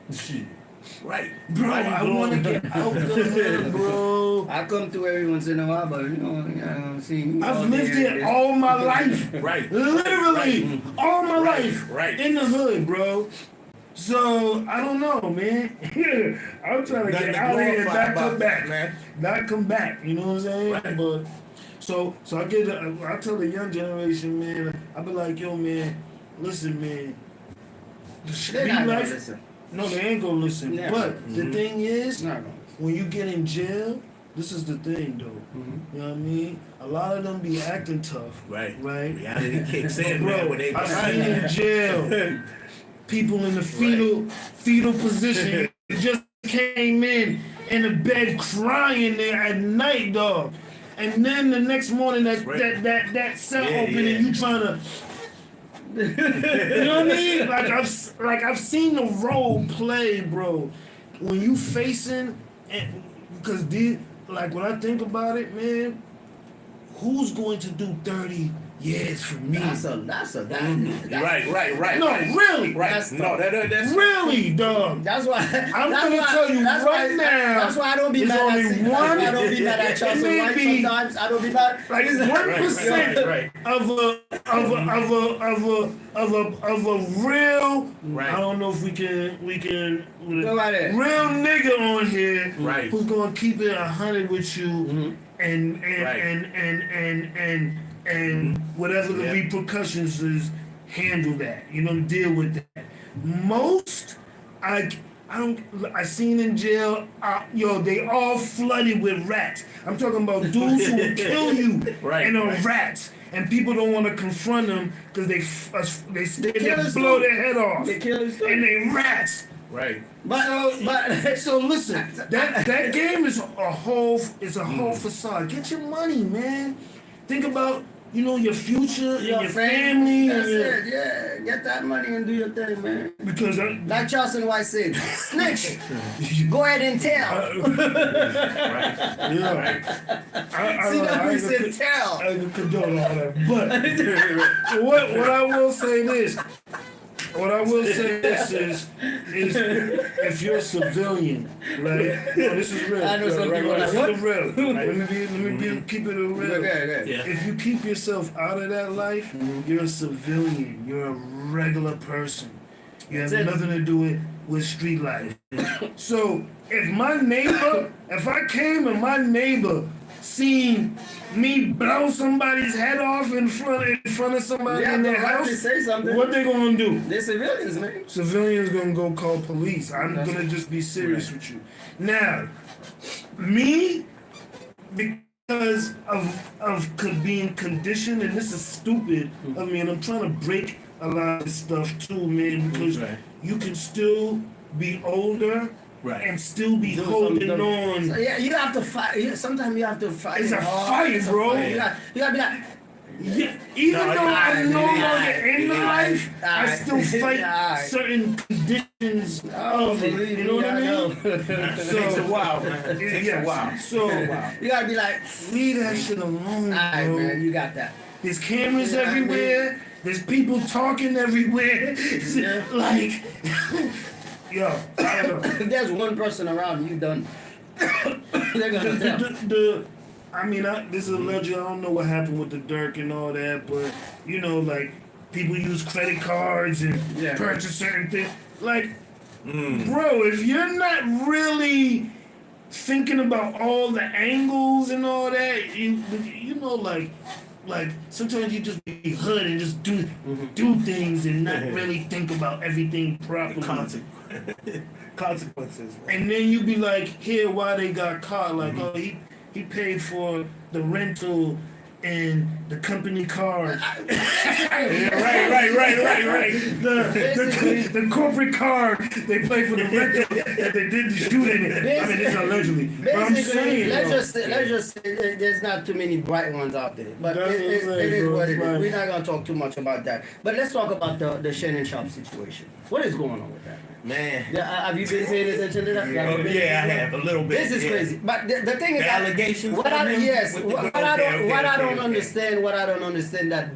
Right. Bro, Right, I bro. want to get out the hood, bro. I come through every once in a while, but see. I've lived here all my life. Right. Literally, all my Right, life. right. In the hood, bro. So, I don't know, man. I'm trying to Nothing get to out of here and glorify not come about back. that, man. Not come back, you know what I'm saying? Right. But, so I tell the young generation, man, I be like, yo, man, listen, man. The They're street not gonna life, listen. no, they ain't gonna listen. Yeah. But the thing is, Not gonna when you get in jail, this is the thing, though. listen. You know what I mean? A lot of them be acting tough, Right. right? Reality kicks But in, man, bro, when they I behind seen that. in jail people in the fetal position just came in the bed crying there at night, dog. And then the next morning that Right. that cell Yeah, open yeah. and you trying to, you know what I mean? Like I've seen the role play, bro. When you facing, and because like when I think about it, man, who's going to do 30 years for me? That's Right. No, really. Right. That's No, that's Really, dog. That's why. I'm gonna tell you that's right why, now, That's why I don't be there's mad at. only That's why I don't be mad at Charleston It may White be sometimes. I don't be mad. like Listen, 1% right. of a real. Right. I don't know if we can Go right ahead. real nigga on here Right. who's gonna keep it 100 with you and Right. and whatever the Yep. repercussions is, handle that. You know, deal with that. Most I seen in jail, yo, they all flooded with rats. I'm talking about dudes who will kill you Right, and are right. rats, and people don't want to confront them because they scared to killers blow too. their head off, They kill us too. and they rats. Right. But So listen, that game is a whole facade. Get your money, man. Think about your future and your family. That's and your, it. Yeah, get that money and do your thing, man. because Like Charleston White said, snitch. Go ahead and tell. Right. yeah. See that I we ain't said gonna- tell. I ain't gonna condone all that, but what I will say this. What I will say this is if you're a civilian, right? No, this is real. I know some right, people right, like, this is real. Let me keep it real. Okay. Yeah. If you keep yourself out of that life, you're a civilian. You're a regular person. You have That's it. nothing to do with street life. So if I came and my neighbor seen me blow somebody's head off in front of somebody Yeah, in their they have to house, say something. what they gonna do? They're civilians, man. Civilians gonna go call police. I'm gonna just be serious with you. Now, me, because of being conditioned, and this is stupid of me, and I'm trying to break a lot of this stuff too, man, because Right. you can still be older Right. and still be Do holding something. on. So, yeah, you have to fight. Yeah, sometimes you have to fight. It's it a hard. fight, It's a bro. fight. You gotta be like, Yeah, even No, though I'm no yeah, longer in the yeah, life, I yeah, still fight yeah. certain conditions oh, of it. believe You know me, what I know. mean? It takes a while, man. It takes a while. So You gotta be like, leave that shit alone, alright, bro. man, you got that. There's cameras Yeah, I mean- everywhere. There's people talking everywhere. Yeah. Like, yo, I don't know. If there's one person around, you done. They're gonna tell. This is alleged. I don't know what happened with the Dirk and all that, but like people use credit cards and Yeah. purchase certain things. Like, bro, if you're not really thinking about all the angles and all that. You know, like sometimes you just be hood and just do things and not really think about everything properly. Consequences. And then you be like, here, why they got caught? Like, oh, he paid for the rental and the company car. Right. The corporate car they pay for the rental that they did the shooting in. I mean, it's allegedly. But I'm saying, let's just say there's not too many bright ones out there. But it is what it is. We're not gonna talk too much about that. But let's talk about the Shannon Sharp situation. What is going on with that? Man. Yeah, have you been paying attention to that? Yeah, I have a little bit. This is crazy. But the thing is, The allegations. what I don't Okay. understand that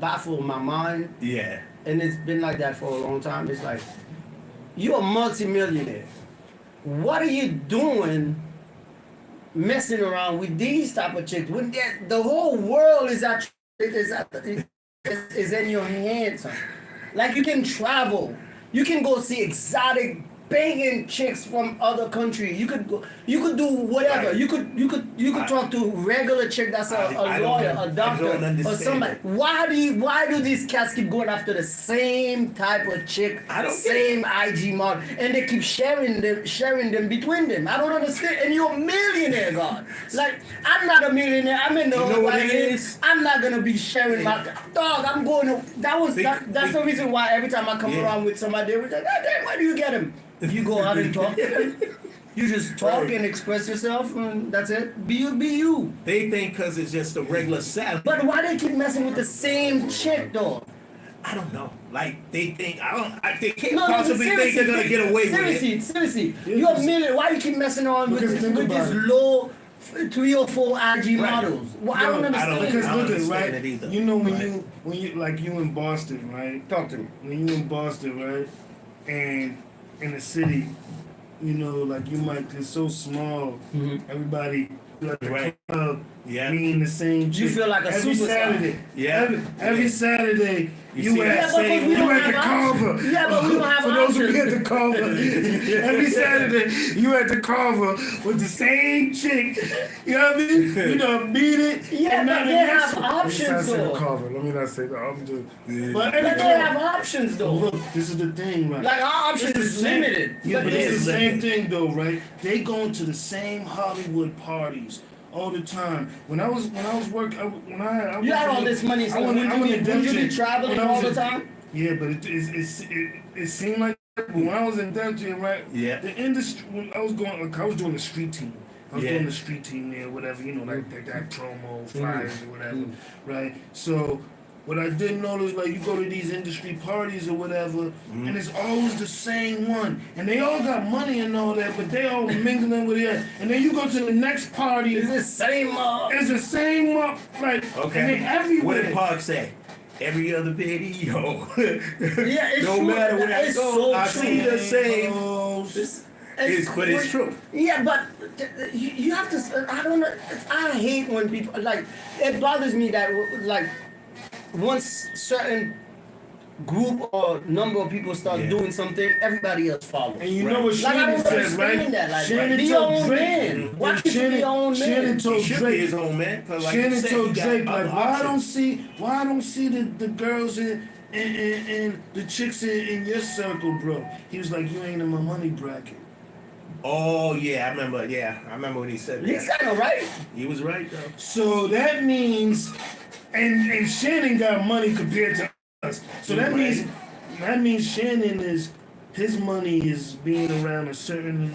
baffle my mind, Yeah. and it's been like that for a long time. It's like, you're a multimillionaire. What are you doing messing around with these type of chicks when the whole world is in your hands? Like, you can travel, you can go see exotic banging chicks from other countries. You could do whatever. Right. You could talk to regular chick that's a lawyer, a doctor, or somebody. It. Why do these cats keep going after the same type of chick, same IG model, and they keep sharing them between them? I don't understand. And you're a millionaire, God. Like, I'm not a millionaire. I'm in the You know what it is? I'm not gonna be sharing my dog. I'm going to. That's the reason why every time I come around with somebody, they're like, God damn, where do you get him? If you go out and talk to them, you just talk and express yourself, and that's it. Be you. They think because it's just a regular salad. But why they keep messing with the same chick, though? I don't know. Like, they think, they can't No, possibly think they're going to get away with it. Seriously. You're a million. Why you keep messing on with Because think these about it. low 3 or 4 IG models? Well, I don't understand. Because I don't look at understand right. it either. You know when you like you in Boston, right? Talk to me. When you in Boston, right, and in the city, you know, like you might, it's so small. Everybody at the Right. club, Yeah. meeting the same. You chick. feel like a every superstar. Saturday. Yeah. Every Saturday, You see that same- you don't at the have Carver. options. Yeah, but we don't have For those who options. be at the Carver, every Saturday you at the Carver with the same chick. You know what I mean? You know, beat it. Yeah, and but now the they next have one. options, Let me not say the though. Carver. Let me not say that. I'm just. Yeah. But But they have options, though. look, this is the thing, right? Like, our options It's the is same- limited. Yeah, but it it's is the same limited. thing though, right? They going to the same Hollywood parties all the time. When I was working, I You had all this money, so wouldn't you be traveling all the time? Yeah, but it seemed like that. But when I was in Denton, right? Yeah. The industry. When I was doing the street team. I was Yeah. doing the street team there, whatever. You know, like that promo flyers or whatever, right? So. What I did notice, like you go to these industry parties or whatever, and it's always the same one, and they all got money and all that, but they all mingling with it. And then you go to the next party, It's the same. it's the same like, Okay. and they What everywhere. did Park say? Every other video. Yeah, it's no true. matter where I It's go, so I true. see the same. But it's true. Yeah, but you have to. I don't know. I hate when people like. It bothers me that like once certain group or number of people start Yeah. doing something, everybody else follows. And you know what Like, I Shannon don't said, right? understand that. Like, Shannon be your told own Drake. man. Why and can't you be your own man? Shannon He told should be Drake. his own man. 'Cause like you Shannon said, told he got Drake, other like, why options. I don't see the girls in the chicks in your circle, bro. He was like, you ain't in my money bracket. Oh yeah, I remember. Yeah, I remember when he said that. He's kind of right. He was right though. So that means, and Shannon got money compared to us. So that means Shannon his money is being around a certain.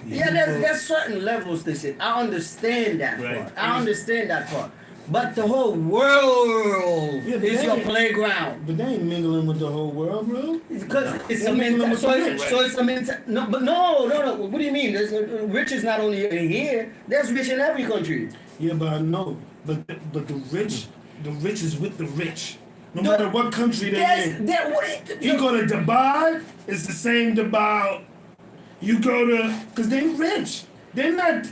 Yeah, there's certain levels to shit. I understand that Right. part. I understand that part. But the whole world Yeah, but is they your ain't- playground. But they ain't mingling with the whole world, bro. Because it's Yeah, a mingling with the rich. so it's a no, but no. What do you mean? There's rich is not only in here. There's rich in every country. Yeah, but I know. But the rich is with the rich. No No, matter what country they're in. You go to Dubai, it's the same Dubai. You go to, cause they rich. They're not,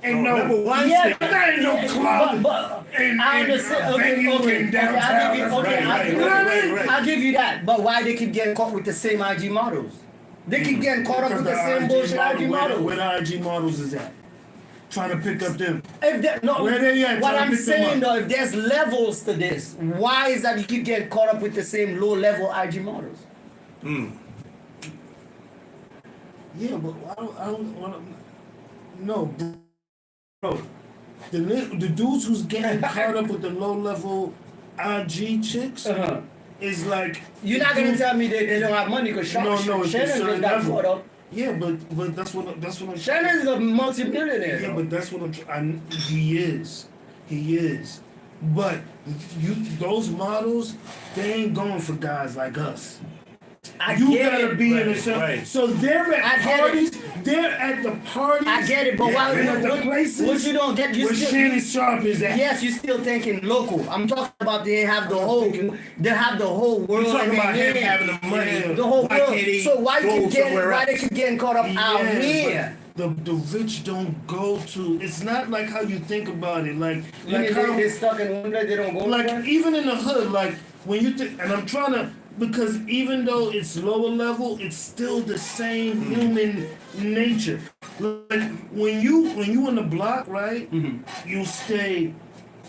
ain't no, number one Yeah, thing- there ain't no club. But in I understand. Okay, in downtown. I'll give you, Right, I'll give right, you right, right. I'll give you that. But why they keep getting caught with the same IG models? They keep getting caught up with the same bullshit IG models. Where the IG models is at? Trying to pick up them. If there, no, Where they at? what Trying to I'm pick them saying up. though, if there's levels to this, why is that you keep getting caught up with the same low level IG models? Yeah, but I don't want to. No, bro. The dudes who's getting caught up with the low level IG chicks is like. You're not gonna tell me they don't have money because No, it's a Shannon certain just got level. caught up. Yeah, but that's what I'm. Shannon's a multi-millionaire. Yeah, but that's what he is. He is. But those models, they ain't going for guys like us. You gotta be in a certain. Right. So they're at parties. They're at the parties. I get it, but why? They're at the places. What you don't get? You Where still, Shannon Sharp is at. yes, you still thinking local. I'm talking about they have the whole world. You're talking in about their him hand. having the money. The whole Why world. can't he So why go somewhere why else? they keep getting caught up out Yeah, here? but the rich don't go to. It's not like how you think about it. Like They're stuck in one place. They don't go like nowhere? even in the hood, like when you think, and I'm trying to, because even though it's lower level, it's still the same human nature. Like when you in the block, right? You stay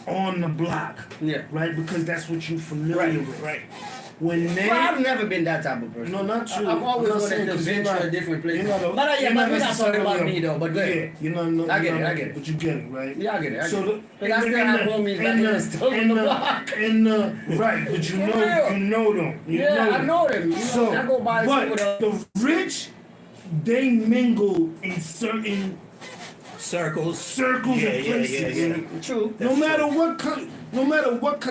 on the block, Yeah. right? Because that's what you're familiar with. Right. When they, Well, I've never been that type of person. no, not you. I've always I'm not wanted saying to 'cause you're venture not- a different place. you're not a- But yeah, you're but we're not talking necessarily about a- me though. But go ahead. Yeah, you're not. I get it, you're I not- get it. But you get it, right? Yeah, I get it. I So get it. the, But I still have homies back there still on the block. right, but you For know, real. you know them. You Yeah, I them. know them. You know, So, I go by some of but them. the rich, they mingle in certain Circles. circles Yeah, and yeah, places. yeah. True. No matter what,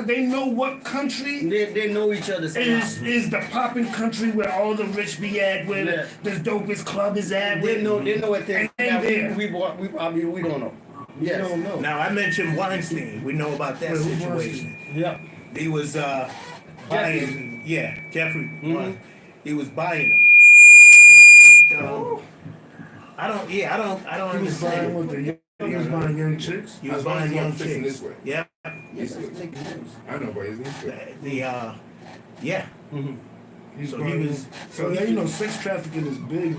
they know what country They know each other somehow. is the popping country where all the rich be at, where Yeah. the dopest club is at. They know what things And that there. we probably we don't know. You Yes. don't know. Now I mentioned Weinstein. We know about that Wait, who situation. Yep. He was buying. Yeah, Jeffrey. He was buying them. I don't. Yeah, I don't He was buying understand. with the he was buying young chicks. He was buying young fixing chicks. this way. Yeah. He's good. I know, but he's good. Yeah. He's So he buying was- them. So yeah, you know, sex trafficking is big.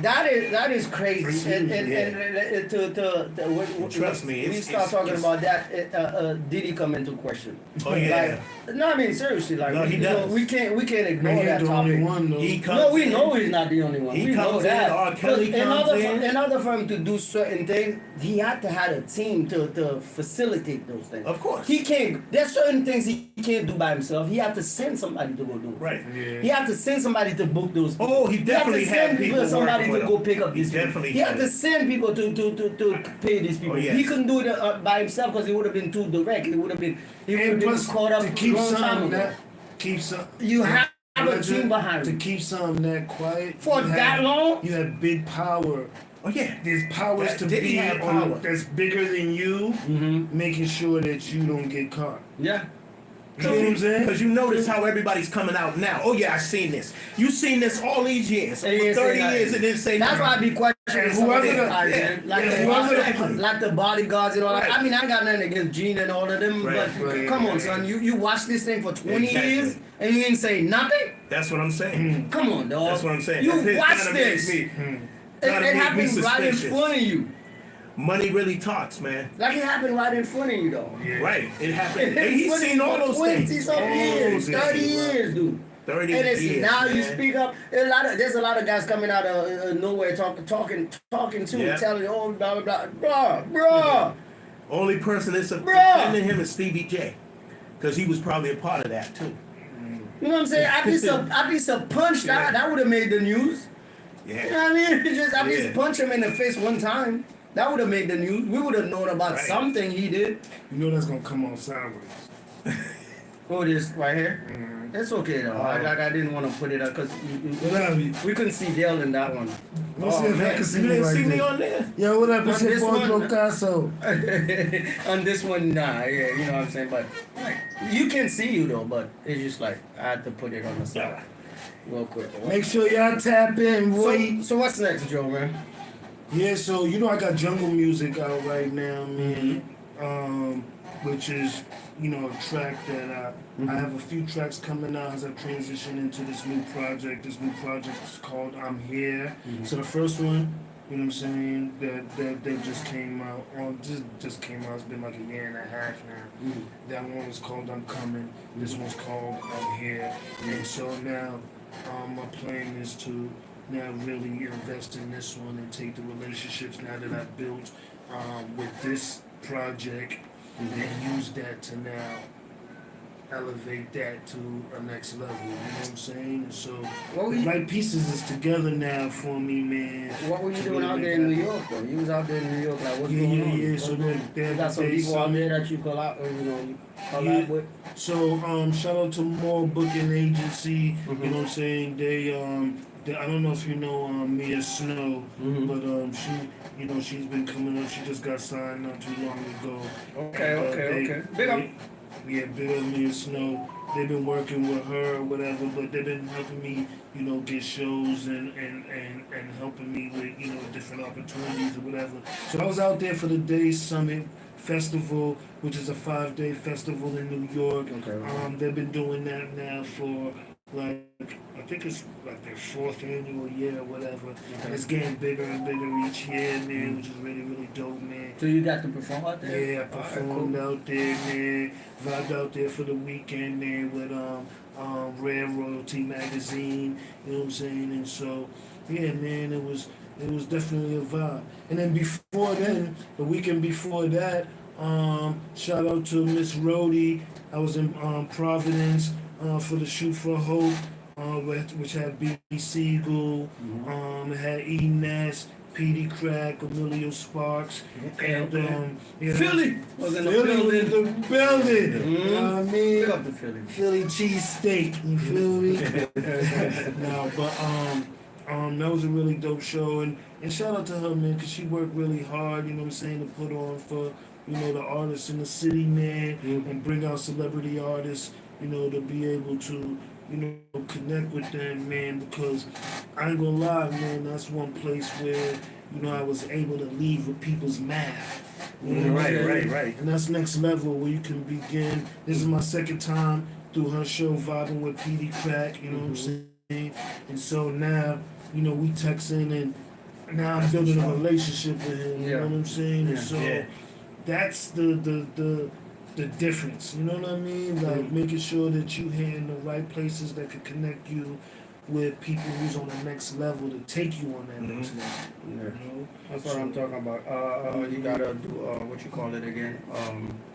That is crazy. That's And huge, to Trust me, we it's- start it's- talking it's- about that. Did he come into question? Oh yeah. Like, no, I mean seriously. Like, No, he you know, does. we can't ignore He ain't that the only topic. one though. He comes No, we in. know he's not the only one. He We know comes in, that. R. Kelly comes in. In order for him to do certain things, he had to have a team to facilitate those things. Of course. He can't. There's certain things he can't do by himself. He had to send somebody to go do it. Right. Yeah. He had to send somebody to book those people. Oh, he definitely had to had send people somebody working to with go him. pick up He these people. definitely He had had to it. send people to pay these people. Oh, yes. He couldn't do it by himself because it would have been too direct. He would have been And plus, caught up to keep a long time some ago. that keep some. You have a team behind to you. keep something that quiet For you that have- long? You have big power. Oh yeah. There's powers That- to did he be have on, power? that's bigger than you, making sure that you don't get caught. Yeah. You know what I'm saying? Because you notice how everybody's coming out now. Oh yeah, I seen this. You seen this all these years. And he For didn't say 30 nothing. years and didn't say That's nothing. why I be questioning And some of whoever these the- guys, yeah, man. Like, yeah, the, whoever like, the- like the bodyguards and all that. Right. I mean, I got nothing against Gene and all of them, Right, but right, come on, right. son. You watched this thing for 20 Exactly. years and you didn't say nothing? That's what I'm saying. Come on, dog. That's what I'm saying. You It's watched gotta make this. me- It gotta make me happened right in suspicious. front of you. Money really talks, man. Like it happened right in front of you, though. Right. It happened. In He's front of seen you all for those 20 things. some years, 30 years, dude. 30 And it's years. now you man. speak up. There's a lot of guys coming out of nowhere talking too, Yeah. telling you, oh, blah blah blah, bruh. Only person that's Bruh. defending him is Stevie J. Because he was probably a part of that too. You know what I'm saying? I'd be so punched. Yeah. That would have made the news. You know Yeah. what I mean? I'd Yeah. just punch him in the face one time. That would have made the news. We would have known about Right. something he did. You know that's gonna come on sideways. Oh, this right here. It's okay though. I didn't want to put it up because What up? You we couldn't see Dale in that one. Let's see if I can see You me didn't right see me there. on there? Yo, what up? On It's this your boy one? Cassro. On this one, nah, yeah, you know what I'm saying? But like, you can see you though, but it's just like I had to put it on the side real quick. Make sure y'all tap in, boy. So what's next, Joe, man? Yeah, so you know I got jungle music out right now, man. which is, a track that I have a few tracks coming out as I transition into this new project. This new project is called I'm Here. So the first one, what I'm saying, that just came out, just came out, it's been like a year and a half now. That one was called I'm Coming. This one's called I'm Here. And so now, my plan is to now really invest in this one and take the relationships now that I've built with this project and use that to now elevate that to a next level. You know what I'm saying? And so the right pieces is together now for me, man. What were you doing out there in New York, though? You was out there in New York, like what's going on? Yeah. So you got some people out there that you collab with. So shout out to More Booking Agency. You know what I'm saying? They I don't know if you know Mia Snow, but she's been coming up. She just got signed not too long ago. Okay. Big up. Yeah, Big up Mia Snow. They've been working with her or whatever, but they've been helping me, get shows and helping me with, different opportunities or whatever. So I was out there for the Day Summit Festival, which is a 5-day festival in New York. Okay. They've been doing that now for I think it's like their 4th annual year or whatever. And it's getting bigger and bigger each year, man, which is really, really dope, man. So you got to perform out there? Yeah, I performed out there, man. Vibed out there for the weekend, man, with Rare Royalty magazine. You know what I'm saying? And so, yeah, man, it was definitely a vibe. And then before then, the weekend before that, shout out to Miss Rhodey. I was in Providence for the Shoot for Hope, which had B. Siegel, it had E. Ness, P.D. Crack, Emilio Sparks, and Philly was in the Philly building. in the building. You know what I mean? Pick up the Philly. Philly cheesesteak, you feel me? No, but that was a really dope show, and shout out to her, man, because she worked really hard, you know what I'm saying, to put on for, the artists in the city, man, and bring out celebrity artists, to be able to, connect with them, man, because I ain't gonna lie, man, that's one place where, I was able to leave with people's math. You know what I'm saying? Right. And that's next level where you can begin. This is my second time through her show vibing with P.D. Crack, you know what I'm saying? And so now, we texting and now I'm building a relationship with him, you know what I'm saying? And so that's the difference, you know what I mean? Like making sure that you hit in the right places that could connect you with people who's on the next level to take you on that next level. That's what I'm talking about. You gotta do what you call it again?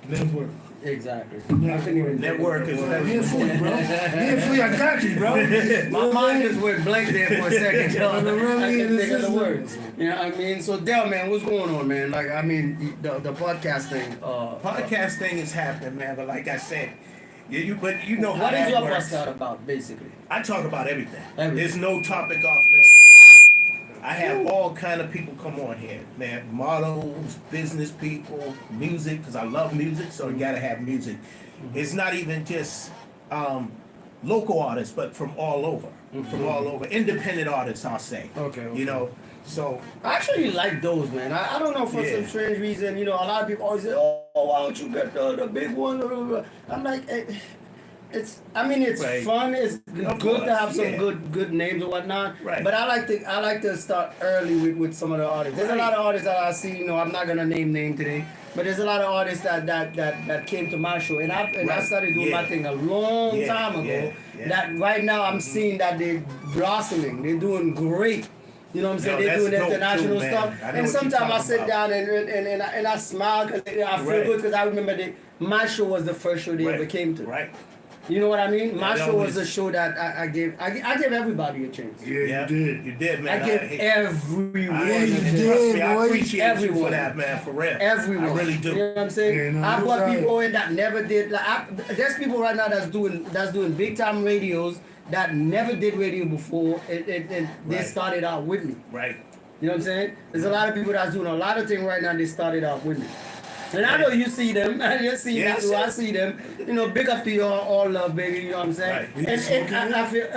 Network. Exactly. Network is Here for you, bro. Here for you. I got you, bro. My mind just went blank there for a second, yo. I couldn't think of the words. You know what I mean? So, Del, man, what's going on, man? Like, I mean, the podcast thing. Podcast thing is happening, man. But like I said, how what is that your works. podcast about, basically? I talk about everything. Everything. There's no topic off limits. I have all kind of people come on here, man. Models, business people, music, because I love music, so you gotta have music. It's not even just local artists, but from all over. From all over. Independent artists, I'll say. Okay. So I actually like those, man. I don't know, for some strange reason, a lot of people always say, oh, why don't you get the big one? I'm like, it's Right. fun. It's good to have some good names and whatnot. Right. But I like to start early with some of the artists. There's a lot of artists that I see. I'm not gonna name today, but there's a lot of artists that came to my show, and I started doing my thing a long time ago. That right now I'm seeing that they're blossoming. They're doing great. You know what I'm saying? They're doing international stuff. And sometimes I sit down and I smile because I feel good because I remember my show was the first show they ever came to. Right. You know what I mean? My that show was- was a show that I gave everybody a chance. Yeah, you did. Man. I give everyone I a chance. did, I boy. appreciate you Everyone. for that, man. For real. Everyone. I really do. You know what I'm saying? Yeah, no, I you're brought right. people in that never did. There's people right now that's doing big time radios that never did radio before. They Right. started out with me. Right. You know what I'm saying? There's a lot of people that's doing a lot of things right now. They started out with me. And I know you see them, you see Yeah, me too. I see them. Big up to you all love, baby. You know what I'm saying? Right. And I feel,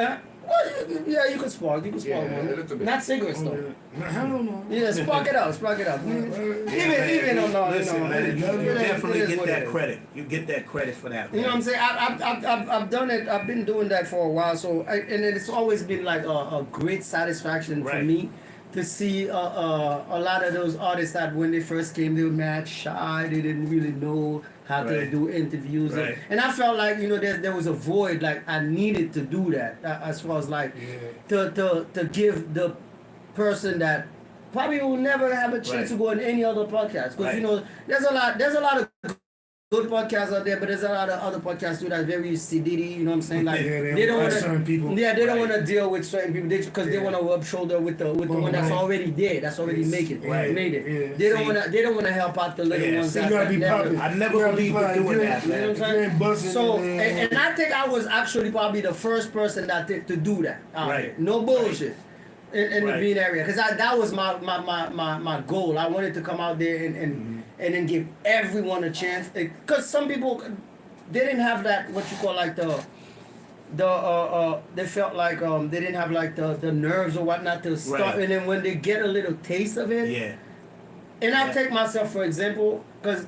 Well, yeah, you can spark. You can spark Yeah, one. a little bit. Not cigarettes though. Hell no. Yeah, spark it up. Spark it up. Even on the, Listen, man, you it definitely is get what it that is. credit. You get that credit for that. You know what I'm man. saying? I've done it. I've been doing that for a while. And it's always been like a great satisfaction for Right. me to see a lot of those artists that when they first came, they were mad shy. They didn't really know how to Right. do interviews. Right. And I felt like, you know, there was a void. Like I needed to do that as far as like to give the person that probably will never have a chance Right. to go on any other podcast. Because, Right. you know, there's a lot of good podcasts out there, but there's a lot of other podcasts too that's very sedity, you know what I'm saying? Like Yeah, they they don't don't want like certain people. Yeah, they don't Right. want to deal with certain people because they Yeah. want to rub shoulder with the one that's Right. already there, that's already make it, Right. made it. Yeah. They don't See? want to help out the little Yeah, ones. see, that- you gotta be that never- popular. I never You gotta be believed in popular. doing If that, you man. ain't- if you ain't busting So, it, and I think I was actually probably the first person that did to do that. Right. No bullshit. In the Right. Bean area, because that was my goal. I wanted to come out there and then give everyone a chance. Because some people, they didn't have that what you call like they felt like they didn't have like the nerves or whatnot to start. Right. And then when they get a little taste of it, Yeah. and I Yeah. take myself for example, because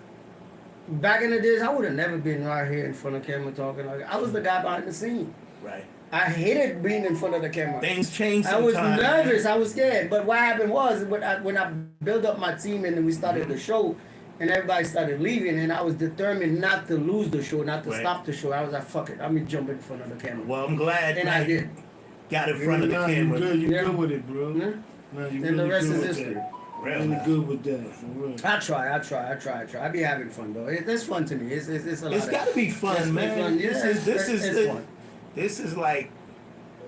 back in the days I would have never been right here in front of camera talking. Like I was the guy behind the scene. Right. I hated being in front of the camera. Things change I was sometimes. nervous. I was scared. But what happened was when I built up my team and then we started the show, and everybody started leaving, and I was determined not to lose the show, not to Right. stop the show. I was like, fuck it, I'm gonna jump in front of the camera. Well, I'm glad And now I you did. got in front of the now camera. You good, you Yeah. good with it, bro. Yeah. Now you And the really rest good is with history. that. Real Really now. good with that, for real. I try. I be having fun though. It's fun to me. It's a lot. It's of- got to be fun, It's man. fun. This Yeah, is it's fun. this is like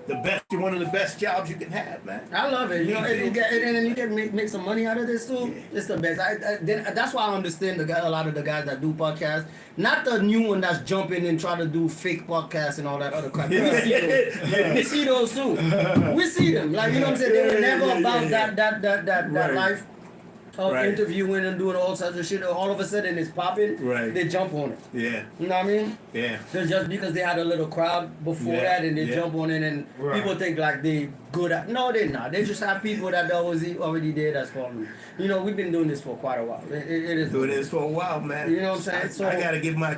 the best, one of the best jobs you can have, man. I love it. You know, and you can make some money out of this too. Yeah. It's the best. That's why I understand a lot of the guys that do podcasts. Not the new one that's jumping and try to do fake podcasts and all that other crap. We see those. We see those too. We see them. Like, you know what I'm saying? They were never about that Right. life of Right. interviewing and doing all sorts of shit. All of a sudden it's popping. Right. They jump on it. Yeah, You know what I mean? yeah. Just because they had a little crowd before Yeah, that and they yeah. jump on it and Right. people think like they good at. No, they're not. They just have people that already there that's following. You know, we've been doing this for quite a while. It is. Doing this for a while, man. You know what I'm saying? So I gotta give my.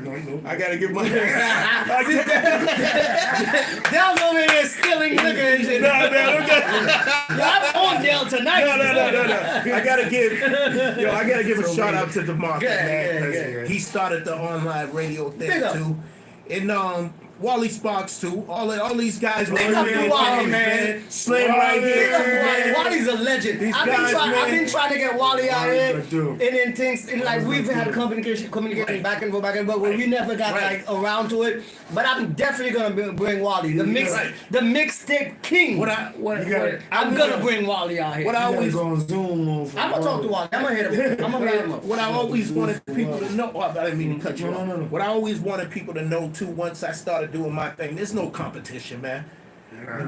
Dale's over here stealing liquor and shit. I'm on Dale tonight. No. I gotta give a shout out to DeMarcus, Good, man, good, 'cause good. he started the online radio Big thing up. too, and Wally Sparks too. All these guys were Big up to Wally, man. Slim right here. Wally's a legend. These I've guys, been man. trying to get Wally out Wally's here, a dude. and then things, and like we've had dude. communication Right. back and forth, but we never got Right. like around to it. But I'm definitely gonna bring Wally, the Right. mixtape king. I'm gonna bring Wally out here. What I You gotta always go on Zoom on for I'm gonna talk to Wally. I'm gonna hit him. I'm gonna hit him up. What I always wanted people to know, I didn't mean to cut you No, off. no. What I always wanted people to know too, once I started doing my thing, there's no competition, man.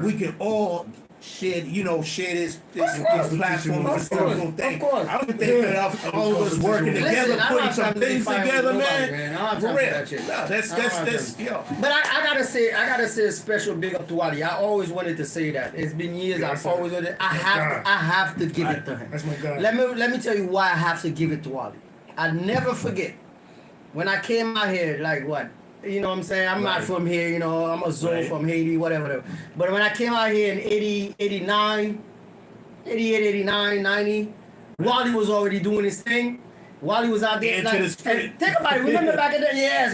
We can all share this platform, this wonderful thing. Of course. I don't think that all of us working Listen, together, I don't putting have some time to be things fighting together, with nobody, man. man. I don't have For time for real. that shit. No, I don't have that's yo. But I gotta say a special big up to Wally. I always wanted to say that. It's been years. Yeah, I've always wanted. I have to give it to him. That's my guy. Let me tell you why I have to give it to Wally. I never forget when I came out here. Like what? You know what I'm saying? I'm not Right. from here. You know, I'm a Zoe Right. from Haiti, whatever. But when I came out here in 88, 89, 90, Wally was already doing his thing. Wally was out there. Into the street. And think about it. Remember back in the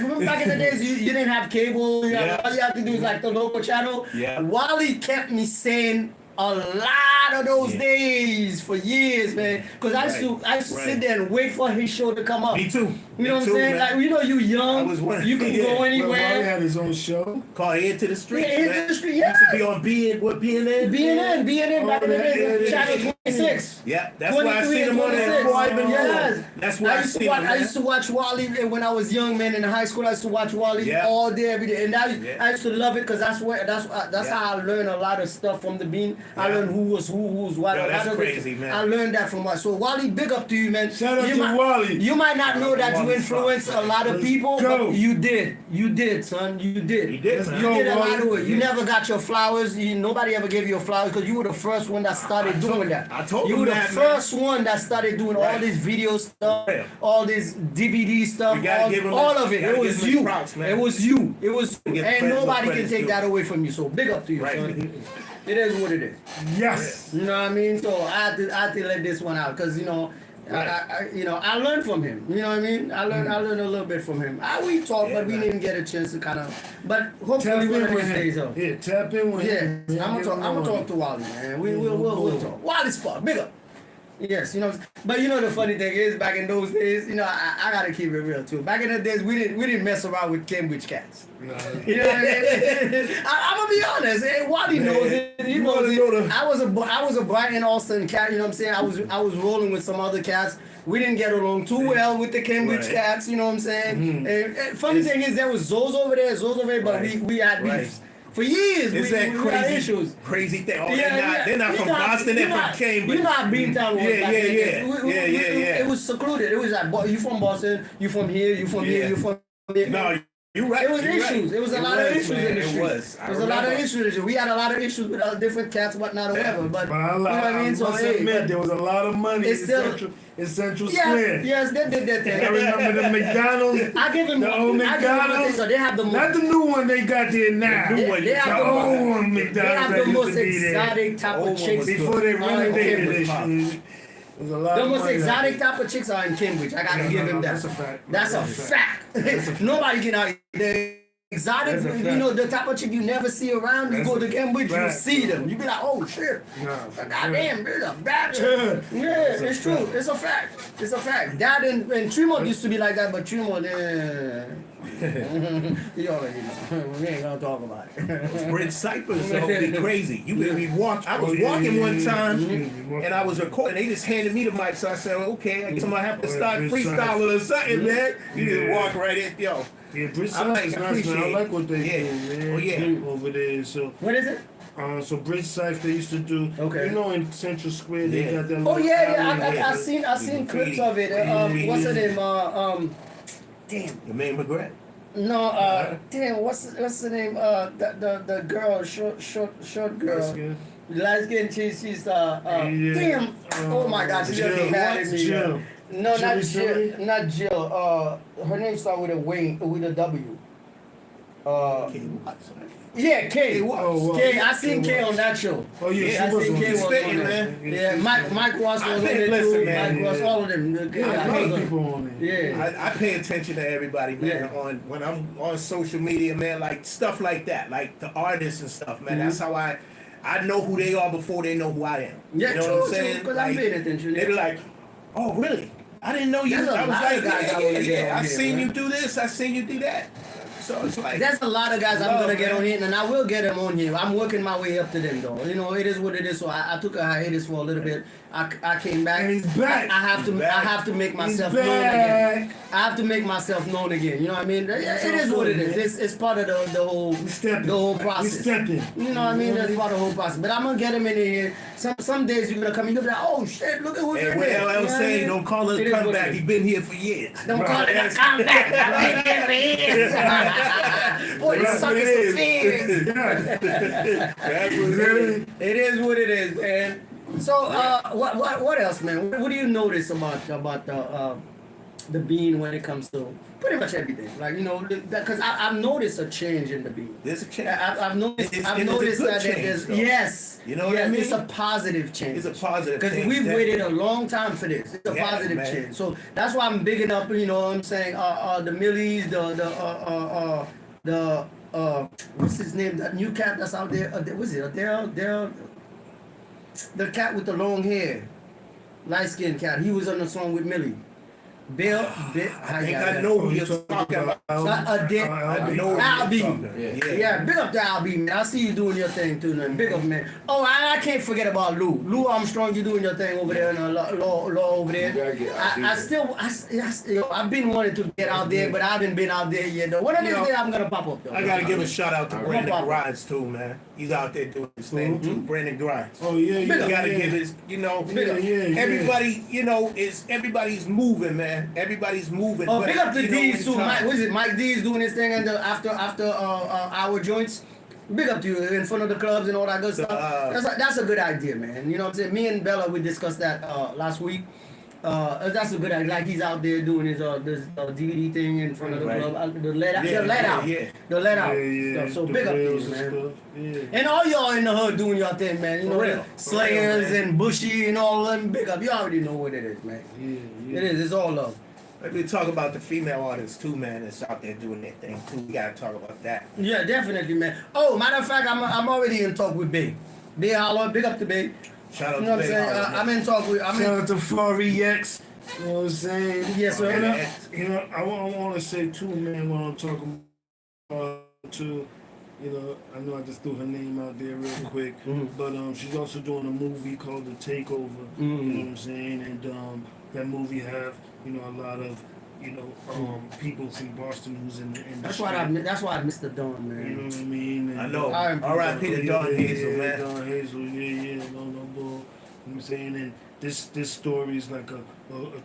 remember back in the days you didn't have cable. All you had to do is like the local channel. Yeah. Wally kept me sane a lot of those Yeah. days for years, man. Cause I used to Right. sit there and wait for his show to come up. Me too. You know what I'm too, saying? man. Like you know, you I young, was one- you can yeah. go Wally anywhere. had his own show. Call Head to the Streets, Yeah, Head to man. the Street, Used to yes. be on BNN. BNN back in the Oh, yeah, days, yeah, Channel 26. Yeah, that's why I 23 seen and him on there 26. before I even knew him. Yes. That's why I used to seen watch, him. I used to watch Wally when I was young, man. In high school, I used to watch Wally Yeah. all day, every day, and Yeah. I used to love it because that's Yeah. how I learned a lot of stuff from the Bean. I Yeah. learned who was what. Yo, a that's lot of crazy, this- man. I learned that from Wally. So Wally, big up to you, man. Shout out you to might, Wally. You might not know that you Wally influenced a lot of Let's people, go. but you did. You did, son. You did. You did, Let's man. You go, did a lot Wally. of work. You never got your flowers. Nobody ever gave you a flower because you were the first one that started doing that. I told you him were the that, man. first one that started doing all Right. this video stuff, Yeah. all this DVD stuff, You gotta give him all his- of it. gotta It was give him his you. props, man. It was you. It was, Give and credit where nobody can credit's take due. that away from you. So big up to you, Right. son. It is what it is. Yes. You know what I mean? So I had to let this one out because Right. I learned from him. You know what I mean? I learned a little bit from him. We talked, Yeah, but we man. didn't get a chance to kind of. But Tap hopefully one in of with these days, him. Yeah, tap in with yeah, him. I'm gonna talk to Wally, man. We'll talk. Wally's fuck, big up. Yes, but the funny thing is, back in those days, I gotta keep it real too. Back in the days, we didn't mess around with Cambridge cats. Nah. You know what I mean? I'm gonna be honest. Wally knows it. He You knows wanna it. know the- I was a Brighton Austin cat. You know what I'm saying? I was rolling with some other cats. We didn't get along too well with the Cambridge Right. cats. You know what I'm saying? And funny thing is, there was Zoes over there, but Right. we had Right. beefs for years. Is we that had crazy? issues. Crazy thing. Oh, Yeah, they're not you from know how- Boston. you They're know from how- Cambridge. You know how Beantown was Yeah, back yeah, in the days. yeah. It was secluded. It was like, you from Boston, you from here, you from here, Yeah. you from here. No, you're right. It was you're issues. right. It was a lot of issues man. in the It street. was. I There was a lot of remember. issues. We had a lot of issues with different cats, whatnot, or whatever. But But you know what I mean? So must hey, admit, there was a lot of money It's in still- Central yeah, Square. yes, they did that I thing. remember the McDonald's. I give him The old I give him one thing, McDonald's. so they have the Not most. the new one they got there now. The new one They you have talking the The about. old one They McDonald's have that the used most to be there. exotic type Old of one chicks. was Before they in renovated Cambridge. it, shit. There's a lot The of most money exotic out type of chicks are in Cambridge. I gotta No, give no, him that. that's a fact. That's a fact. Nobody can out the exotic. That's a You fact. know the type of chick you never see around. You That's go a to Cambridge, you fact. see them. You be like, oh shit. there. Nah, for Goddamn, it's a bad chick. sure. Yeah, it's true. It's a fact. It's a fact. Dad and Tremont used to be like that, but Tremont, you already know. We ain't gonna talk about it. Bridge Cyphers so be crazy. You could be walking. I was walking one time and I was recording. They just handed me the mic, so I said, okay, I guess I'm gonna have to start freestyling or something, man. You just walk right in, yo. Yeah, Bridge I like- Cypher's nice, man. I appreciate like what they it. do, man. Oh, yeah. Over there, so. What is it? So Bridge Cypher they used to do. Okay. You know, in Central Square they Yeah. got that. Oh little yeah, alley yeah. I there. seen clips of it. What's her name? Damn. Jermaine McGrath. No. Damn. What's the name? The girl, short girl. That's good. Light skin. She's Yeah. Damn. Oh my God. She's Jill. getting mad at me. Jill. No, not Jilly Jill. Silly? Not Jill. Her name starts with a wing, with a W. Yeah, Kay. Oh, well. Kay. I seen Kay Kay was. on that show. Oh yeah, I she was seen on Kay there. was Spitting, on there. man. Yeah, Mike Ross was on there listen, too. man, Mike Ross, yeah. all of them. A Yeah, lot I of was on- people on there. yeah. I pay attention to everybody, man. Yeah. On when I'm on social media, man, like stuff like that, like the artists and stuff, man. That's how I know who they are before they know who I am. Yeah, you know true, what I'm saying? because I'm paying attention. They be like, "Oh, really? I didn't know you." There's a I was lot like, of guys I "Yeah, wanna get yeah, on I here, seen man. you do this. I seen you do that." So it's like There's a lot of guys I'm Love, gonna get man. on here, and I will get them on here. I'm working my way up to them, though. You know, it is what it is. So I took a hiatus for a little bit. I came back. And he's back. I have to. He's back. I have to make He's myself known again. back. I have to make myself known again. You know what I mean? It is what it is. It's part of the whole stepping. the whole We process. stepping. You know what I mean? That's part of the whole process. But I'm gonna get them in here. Some days you're gonna come in, you're gonna be like, oh shit, look at who's and in what there. You know LL what I saying, mean? don't call it It a is what comeback. it He is. been here for years. Don't call it a comeback. I've been here for years. Boy, you That's suckers what it some fears. Yeah. That's what it is. It is what it is, man. So, what else, man? What do you notice about the Bean when it comes to pretty much everything? Like, you know, because I've noticed a change in the Bean. There's a chance. I've noticed. It's- I've and it's a noticed good that change, there's though. yes. You know what I mean? It's a positive change. It's a positive Because thing, we've definitely. waited a long time for this. It's a Yeah, positive man. change. So that's why I'm bigging up. You know what I'm saying? The Millies, the what's his name? That new cat that's out there. What's it? Daryl. The cat with the long hair, light skinned cat. He was on the song with Millie. Bill, I think I know who you're talking about. I know Al who you're talking about. Yeah. Yeah, big up to Al B, man. I see you doing your thing too, man. Big up, man. Oh, I can't forget about Lou. Lou Armstrong, you doing your thing over there in the law over there. You gotta get out there. I've been wanting to get out there, but I haven't been out there yet. Though. One of these days I'm gonna pop up though. I gotta give a shout out to All Brandon right. Grimes too, man. He's out there doing his thing too. Brandon Grimes. Oh yeah, You yeah. gotta yeah. give his, Yeah. everybody, everybody's moving, man. Everybody's moving. Oh, but, big up to you know, D's in too. time- Mike, what is it? Mike D's doing his thing after our joints. Big up to you in front of the clubs and all that good stuff. That's a good idea, man. You know what I'm saying? Me and Bella, we discussed that last week. That's a good idea. Like he's out there doing his this DVD thing in front of the Right. club. The let out. Yeah. The let out. stuff. So the big up to rails you, and man. stuff. Yeah. And all y'all in the hood doing your thing, man. You know, For real. the Slayers For real, man. and Bushy and all of them. Big up. You already know what it is, man. Yeah. It is. It's all love. We talk about the female artists too, man. That's out there doing their thing too. We gotta talk about that. Yeah, definitely, man. Oh, matter of fact, I'm already in talk with Big. Big Hollow, big up to Big. Shout out You know what I'm to saying? Big Hollow, I'm in talk with. Shout out to Fari X. You know what I'm saying? Yes, sir. And I want to say too, man, when I'm talking to, I know I just threw her name out there real quick, but she's also doing a movie called The Takeover. You know what I'm saying? And that movie have a lot of people from Boston who's in the industry. That's why I missed the dawn, man. You know what I mean? And, I know. I'm- R.I.P. to Don Hazel, man. Don Hazel, yeah, no bull. You know what I'm saying? And this story is like a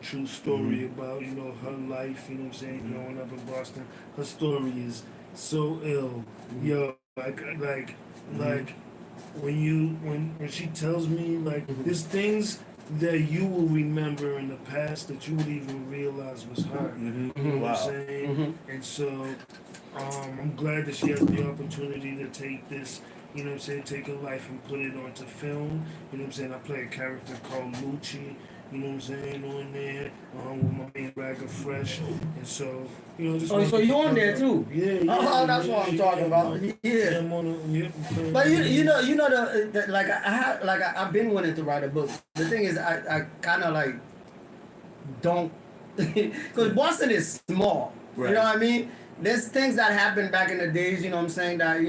true story about, her life, you know what I'm saying, growing up in Boston. Her story is so ill. Yo, like when she tells me, like, there's things that you will remember in the past that you would even realize was her. You know what I'm saying? And so I'm glad that she has the opportunity to take this, you know what I'm saying, take her life and put it onto film. You know what I'm saying? I play a character called Lucci, you know what I'm saying, on there, with my man Ragga Fresh. And so, just Oh, so you on there too? Yeah. Oh, that's what I'm talking about. Yeah. I'm on yeah. But you know the like I've been wanting to write a book. The thing is I kind of like don't because Boston is small. Right. You know what I mean? There's things that happened back in the days. You know what I'm saying? That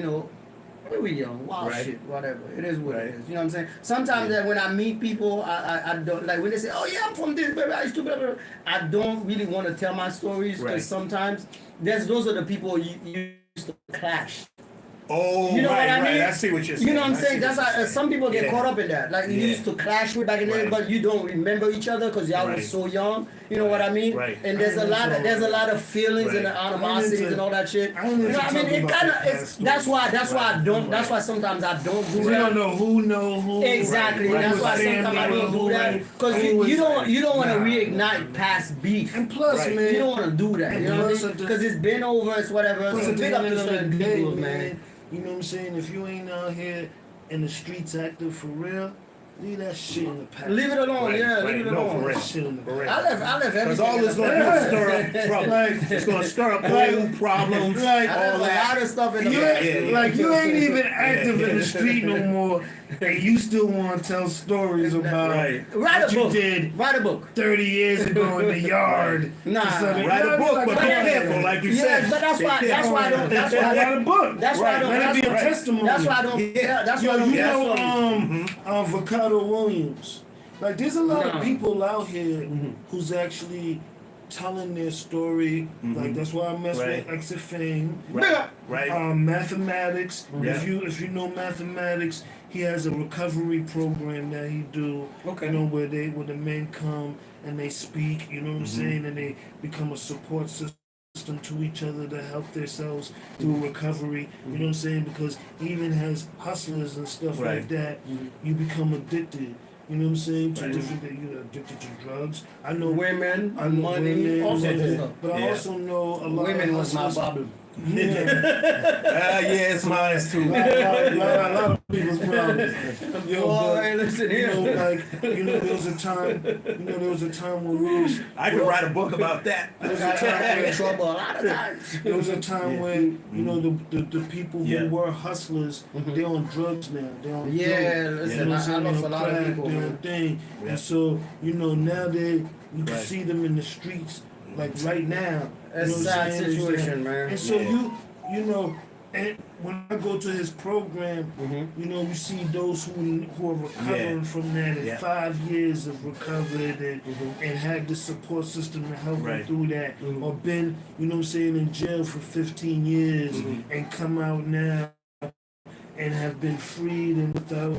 we were young, wild Right. shit, whatever. It is what Right. it is. You know what I'm saying? Sometimes that when I meet people, I don't like when they say, "Oh yeah, I'm from this, baby. I used to." Blah, blah, blah. I don't really want to tell my stories because Right. sometimes those are the people you used to clash. Oh, You know right, what I mean? right. I see what you're saying. You know what I'm I saying? see That's what why you're saying. some people get Yeah. caught up in that. Like you Yeah. used to clash with back in the day, Right. but you don't remember each other because y'all Right. was so young. You know what I mean? Right. And there's a lot of feelings and Right. animosities and all that shit. I don't You need know to what I mean? talk It about kind the of past that's why I Right. don't. That's why sometimes I don't do We that. don't know who. Exactly. Right. That's why Right. sometimes I don't do that Right. because Who was- you don't want to Nah. reignite past beef. And plus, Right. man, You don't want to do that. And You know what I plus mean? at the- Because it's been over. It's whatever. plus So at the big up end to of the certain day, people, man. you know what I'm saying? If you ain't out here in the streets active for real, leave that shit in the past. Leave it alone. Right, Yeah, right. leave it No, alone. for Leave real. that shit in the For past. real. I left Because everything. all it's going to do is stir up trouble. Like- It's going to stir up Like- old problems, like- I left all a that. lot of stuff in the You past. ain't, like you ain't even active in the street no more, and you still want to tell stories about Right. Write what a you book. did Write a book. 30 years ago in the yard. Nah. to something. Write a book, but be Write- careful, like you Yeah, said. but that's Be why. That's careful. why I don't. That's why. Write a book. That's why I don't. Let it That's be a why- testimony. That's why I don't. Yeah. That's why I Yo, don't. you That's know, why- Avocado Williams. Like, there's a lot No. of people out here who's actually telling their story. Like, that's why I mess Right. with Exit Fame. Right. Right. Mathematics. Yeah. If you know mathematics, he has a recovery program that he do. Okay. You know, where the men come and they speak. You know what I'm saying, and they become a support system to each other to help themselves through recovery. You know what I'm saying? Because even as hustlers and stuff Right. like that, you become addicted. You know what I'm saying? To Right. different things. You're addicted to drugs. I know women, I know money, women, all sorts of yeah. stuff. But I Yeah. also know a lot Women of was my hustlers problem. Yeah. Yeah, it's mine too. A lot of people's problems. Yo, Oh, but, hey, listen you here. know, there was a time when we was, I could write a book about that. I got in trouble a lot of times. there was a time when, the people who Yeah. were hustlers, they're on drugs now. They're on Yeah, dope. listen, You know what I'm I saying? lost They're a lot of crack, people, they're on man. thing. Yeah. And so, now you can Right. see them in the streets, like right now. That's You know a what I'm sad saying? situation, man. And so Yeah. and when I go to his program, we see those who are recovering Yeah. from that and Yeah. 5 years of recovered and had the support system to help them Right. through that, or been, in jail for 15 years and come out now and have been freed and without,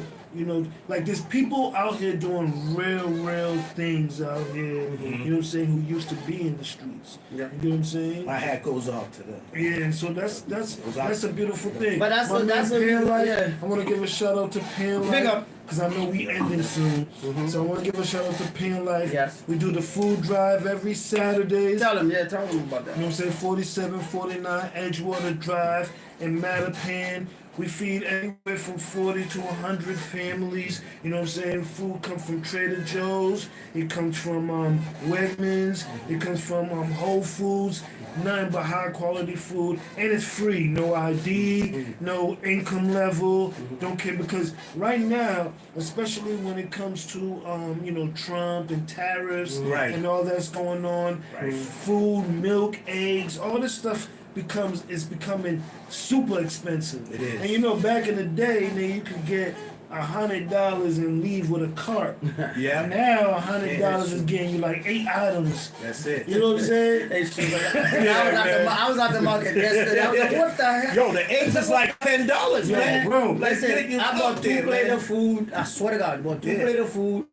like there's people out here doing real things out here, who used to be in the streets. Yeah. You know what I'm saying? My hat goes off to them. Yeah, and so that's a beautiful thing. But that's My a- that's man a- Pan Life, yeah. I want to give a shout out to Pan Big Life up. because I know we ending soon. So I want to give a shout out to Pan Life. Yes. We do the food drive every Saturdays. Tell him about that. You know what I'm saying? 4749 Edgewater Drive in Mattapan. We feed anywhere from 40 to 100 families. You know what I'm saying? Food comes from Trader Joe's. It comes from Wegmans. It comes from Whole Foods. Nothing but high quality food. And it's free. No ID, no income level. Don't care because right now, especially when it comes to Trump and tariffs Right. and all that's going on, Right. food, milk, eggs, all this stuff is becoming super expensive. It is. And back in the day, you could get $100 and leave with a cart. Yeah. Now $100 Yeah, is getting you like 8 items. That's it. You know what I'm saying? Hey, shoot, I was at the market yesterday. I was like, what the hell? Yo, the eggs is like $10, man. bro, Let's get Listen, you I bought up 2 there, plates man. of food. I swear to God, I bought 2 Yeah. plates of food.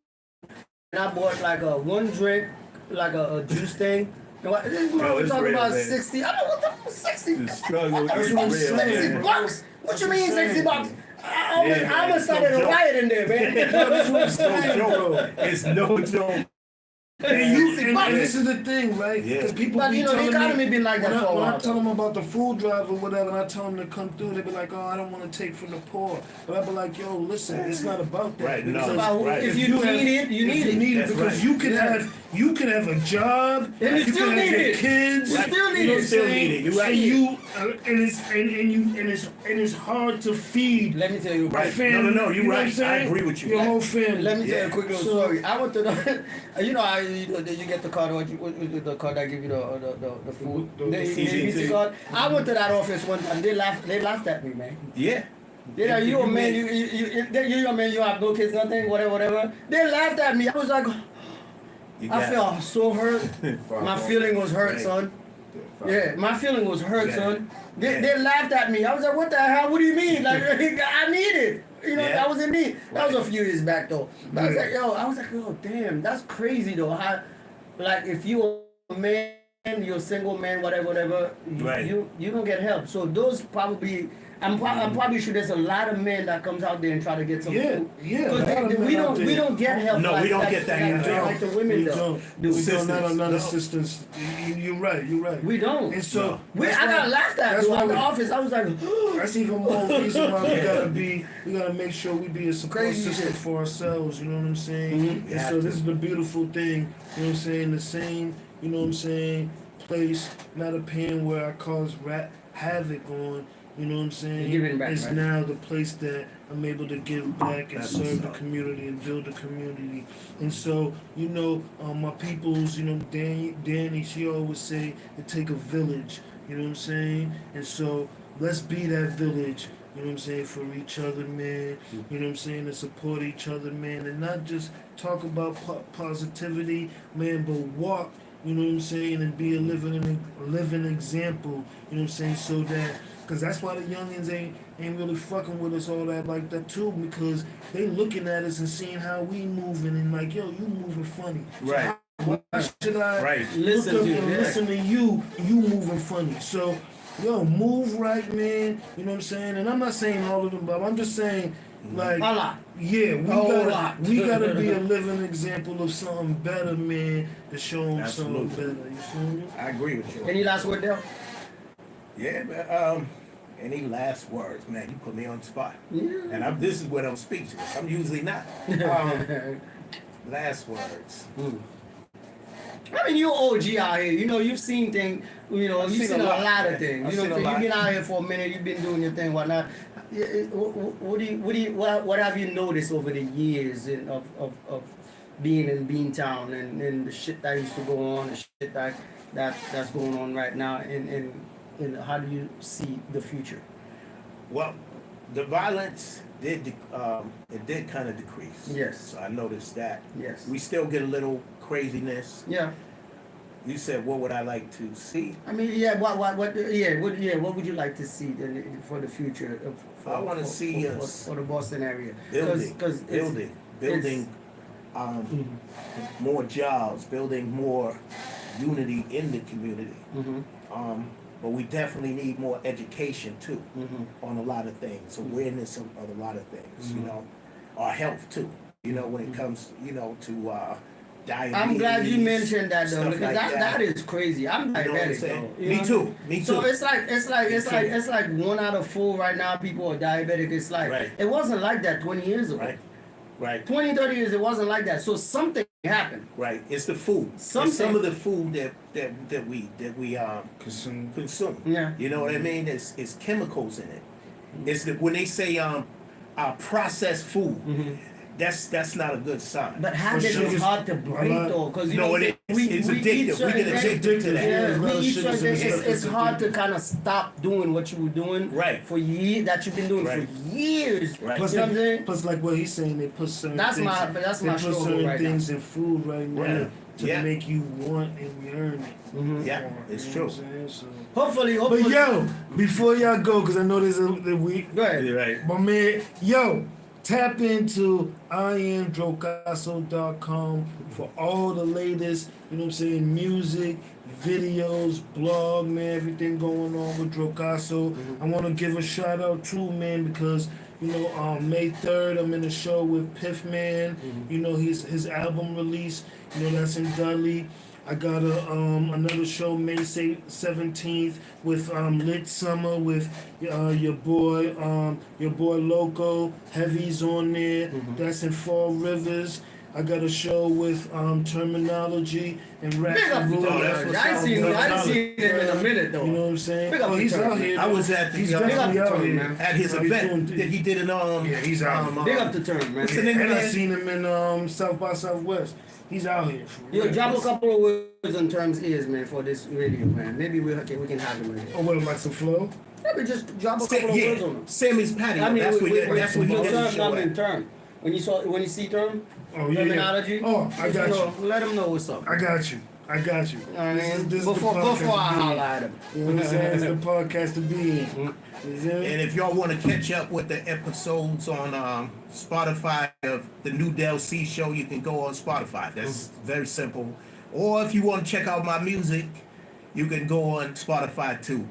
And I bought like a 1 drink, like a juice thing. And what, this Yo, mother it's talking real, about man. 60. I don't know what the 60. The struggle That's is what I'm real, saying, 60 man. bro. bucks? What you That's mean what I'm 60 saying. bucks? I Yeah, man, almost it's no started a joke. riot in there, man. That's what I'm It's no saying, bro. joke. It's no joke. And this is the thing, right? Yeah. Because people But be you know, the telling economy me, been like that when for a I while. tell them about the food drive or whatever, and I tell them to come through, they be like, "Oh, I don't want to take from the poor." But I be like, "Yo, listen, it's not about that. Right, no. Because About Right. if you need it, you need it. it, That's because right. you can have a job, And you can still have need your it. kids, You still need know it. what I'm Still saying? need it. You right. And it's hard to feed Let me tell you, a right. family. No, you're you know what I'm right. I saying? agree with you. Your whole family. Let me tell you Yeah. a quick little So- story. I went to the, you get the card, the card that give you the food, The the food. EBT card. I went to that office one time. They laughed at me, man. Yeah. They like, you a man, you a man, you have no kids, nothing, whatever. They laughed at me. I was like, You I got felt so hurt. My feeling was hurt, Right. son. Yeah, my feeling was hurt, Yeah. son. They, Yeah. they laughed at me. I was like, what the hell? What do you mean? Like, I need it. Yeah. I was in need. That was a Right. few years back, though. But I was like, yo, damn, that's crazy, though. How, like, if you a man, you're a single man, whatever, Right. you don't get help. So those probably, I'm probably sure there's a lot of men that comes out there and try to get some Yeah, food. yeah, a 'Cause lot of men we out there. don't get help. No, like we don't get that either. like the women We do. don't. Do. We don't. Assistance. Not No. assistance. You're right. You're right. We don't. And so No. that's I why- got laughed at that's though why at the we- office. I was like, That's even more reason why we gotta make sure we be a support Crazy system shit. for ourselves. You know what I'm saying? Mhm. And so this is the beautiful thing. You know what I'm saying? The same. You know what I'm saying? Place, not a pen where our cause havoc on. You know what I'm saying? You're giving back, it's right? now the place that I'm able to give back and That's serve what's the up. community and build the community. And so, my peoples, Danny, she always say it take a village. You know what I'm saying? And so let's be that village. You know what I'm saying, for each other, man. You know what I'm saying, to support each other, man, and not just talk about positivity, man, but walk. You know what I'm saying, and be a living example. You know what I'm saying, so that, cause that's why the youngins ain't really fucking with us all that like that too, because they looking at us and seeing how we moving and like, yo, you moving funny. So Right. why should I Right. Listen look up to you, and yeah. listen to you moving funny? So, yo, move right, man. You know what I'm saying? And I'm not saying all of them, but I'm just saying, like, a lot. yeah, A whole lot. we gotta be a living example of something better, man, to show them something Absolutely. better. You feel me? I agree with you. Any last word there? Yeah, man. Any last words, man? You put me on the spot, and this is when I'm speechless. I'm usually not. Last words. I mean, you're OG out here. You know, you've seen things. You know, you've seen a lot of things. You know, so you've been out here for a minute. You've been doing your thing, whatnot. What have you noticed over the years of being in Beantown and the shit that used to go on, the shit that's going on right now, and how do you see the future? Well, the violence did kind of decrease. Yes. So I noticed that. Yes. We still get a little craziness. Yeah. You said, what would I like to see? I mean, yeah. What would you like to see for the future? I want to see us for the Boston area. Building more jobs, building more unity in the community. But we definitely need more education too on a lot of things, awareness of a lot of things. You know, our health too. You know, when it comes, to diabetes. I'm glad you mentioned that though, because like that is crazy. I'm diabetic though. Me too. So it's like 1 out of 4 right now people are diabetic. It's like it wasn't like that 20 years ago. Right. 20, 30 years it wasn't like that. So something happened. Right. It's the food. It's some of the food that we consume. Yeah. You know what I mean? It's chemicals in it. It's when they say processed food. That's not a good sign. But habits is hard to break though, because it's addictive. We get addicted to that. Yeah, we eat certain things. It's hard to kind of stop doing what you were doing for years. That you've been doing for years. Right. Plus, you know what I'm saying? Plus, like what he's saying, they put certain That's things. my They put struggle certain right things now. in food right now to make you want and yearn it. Yeah, it's true. So. Hopefully. But yo, before y'all go, because I know there's a week. Go ahead. Right. But man, yo, tap into IamDrocasso.com for all the latest, you know what I'm saying, music, videos, blog, man, everything going on with Drocasso. I want to give a shout out too, man, because May 3rd, I'm in a show with Piffman. You know, his album release, that's in Dudley. I got another show May 17th with Lit Summer with your boy Loco. Heavy's on there. That's in Fall Rivers. I got a show with Terminology and Rap. Big up to Terminology. I ain't seen him in a minute though. You know what I'm saying? Big up to He's Term, out here. I was at He's definitely out here. at his event that he did he's out. Big up to Term, man. And I seen him in South by Southwest. He's out here. Yo, drop a couple of words on Term's ears, man, for this radio, man. Maybe we can have him in here. Oh, what, like some flow? Maybe just drop a couple of words on him. Sammy's patio. I mean, that's what he did the show at. Term. When you see Term, Oh, yeah. Terminology. Oh, I got you. Let him know what's up. I got you. This is before I holler at him. You know what I'm saying? It's the podcast to be in. And if y'all want to catch up with the episodes on Spotify of the new Del C show, you can go on Spotify. That's very simple. Or if you want to check out my music, you can go on Spotify too.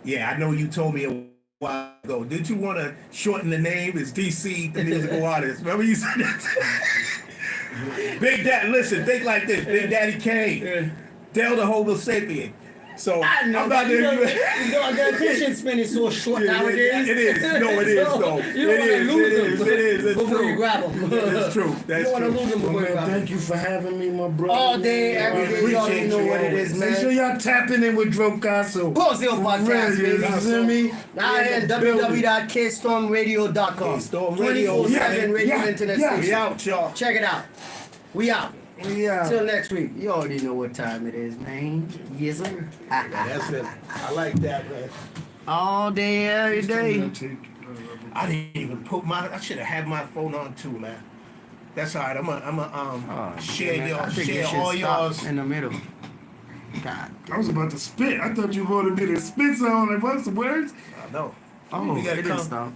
Yeah, I know you told me a while ago. Did you want to shorten the name? It's DC, the musical artist. Remember you said that? Big Daddy, listen, think like this. Big Daddy Kane, Del the Homo sapien. So I know, I'm about to. the attention span is so short nowadays. It is. No, it is. So, though. You don't want to lose them. It is. It's before true. you grab them. It's true. You That's don't want to true. lose them before you Man, grab them. thank you for having me, my brother. All day, every day, you already know what it is, Make sure man. y'all tapping in with Drocasso. Pozew podcast, You baby. feel me? Out here at www.kstormradio.com. Kstorm Radio. 24/7 radio Yeah, internet yeah. station. We out, y'all. Check it out. We out. Yeah. Till next week. You already know what time it is, man. Yes, sir. That's it. I like that, man. All day, every day. I didn't even put I should have had my phone on too, man. That's all right. I'm share all y'all's. in the middle. God. I was about to spit. I thought you wanted me to spit on. Like, what's the words? I know. Oh, We gotta it didn't come. stop.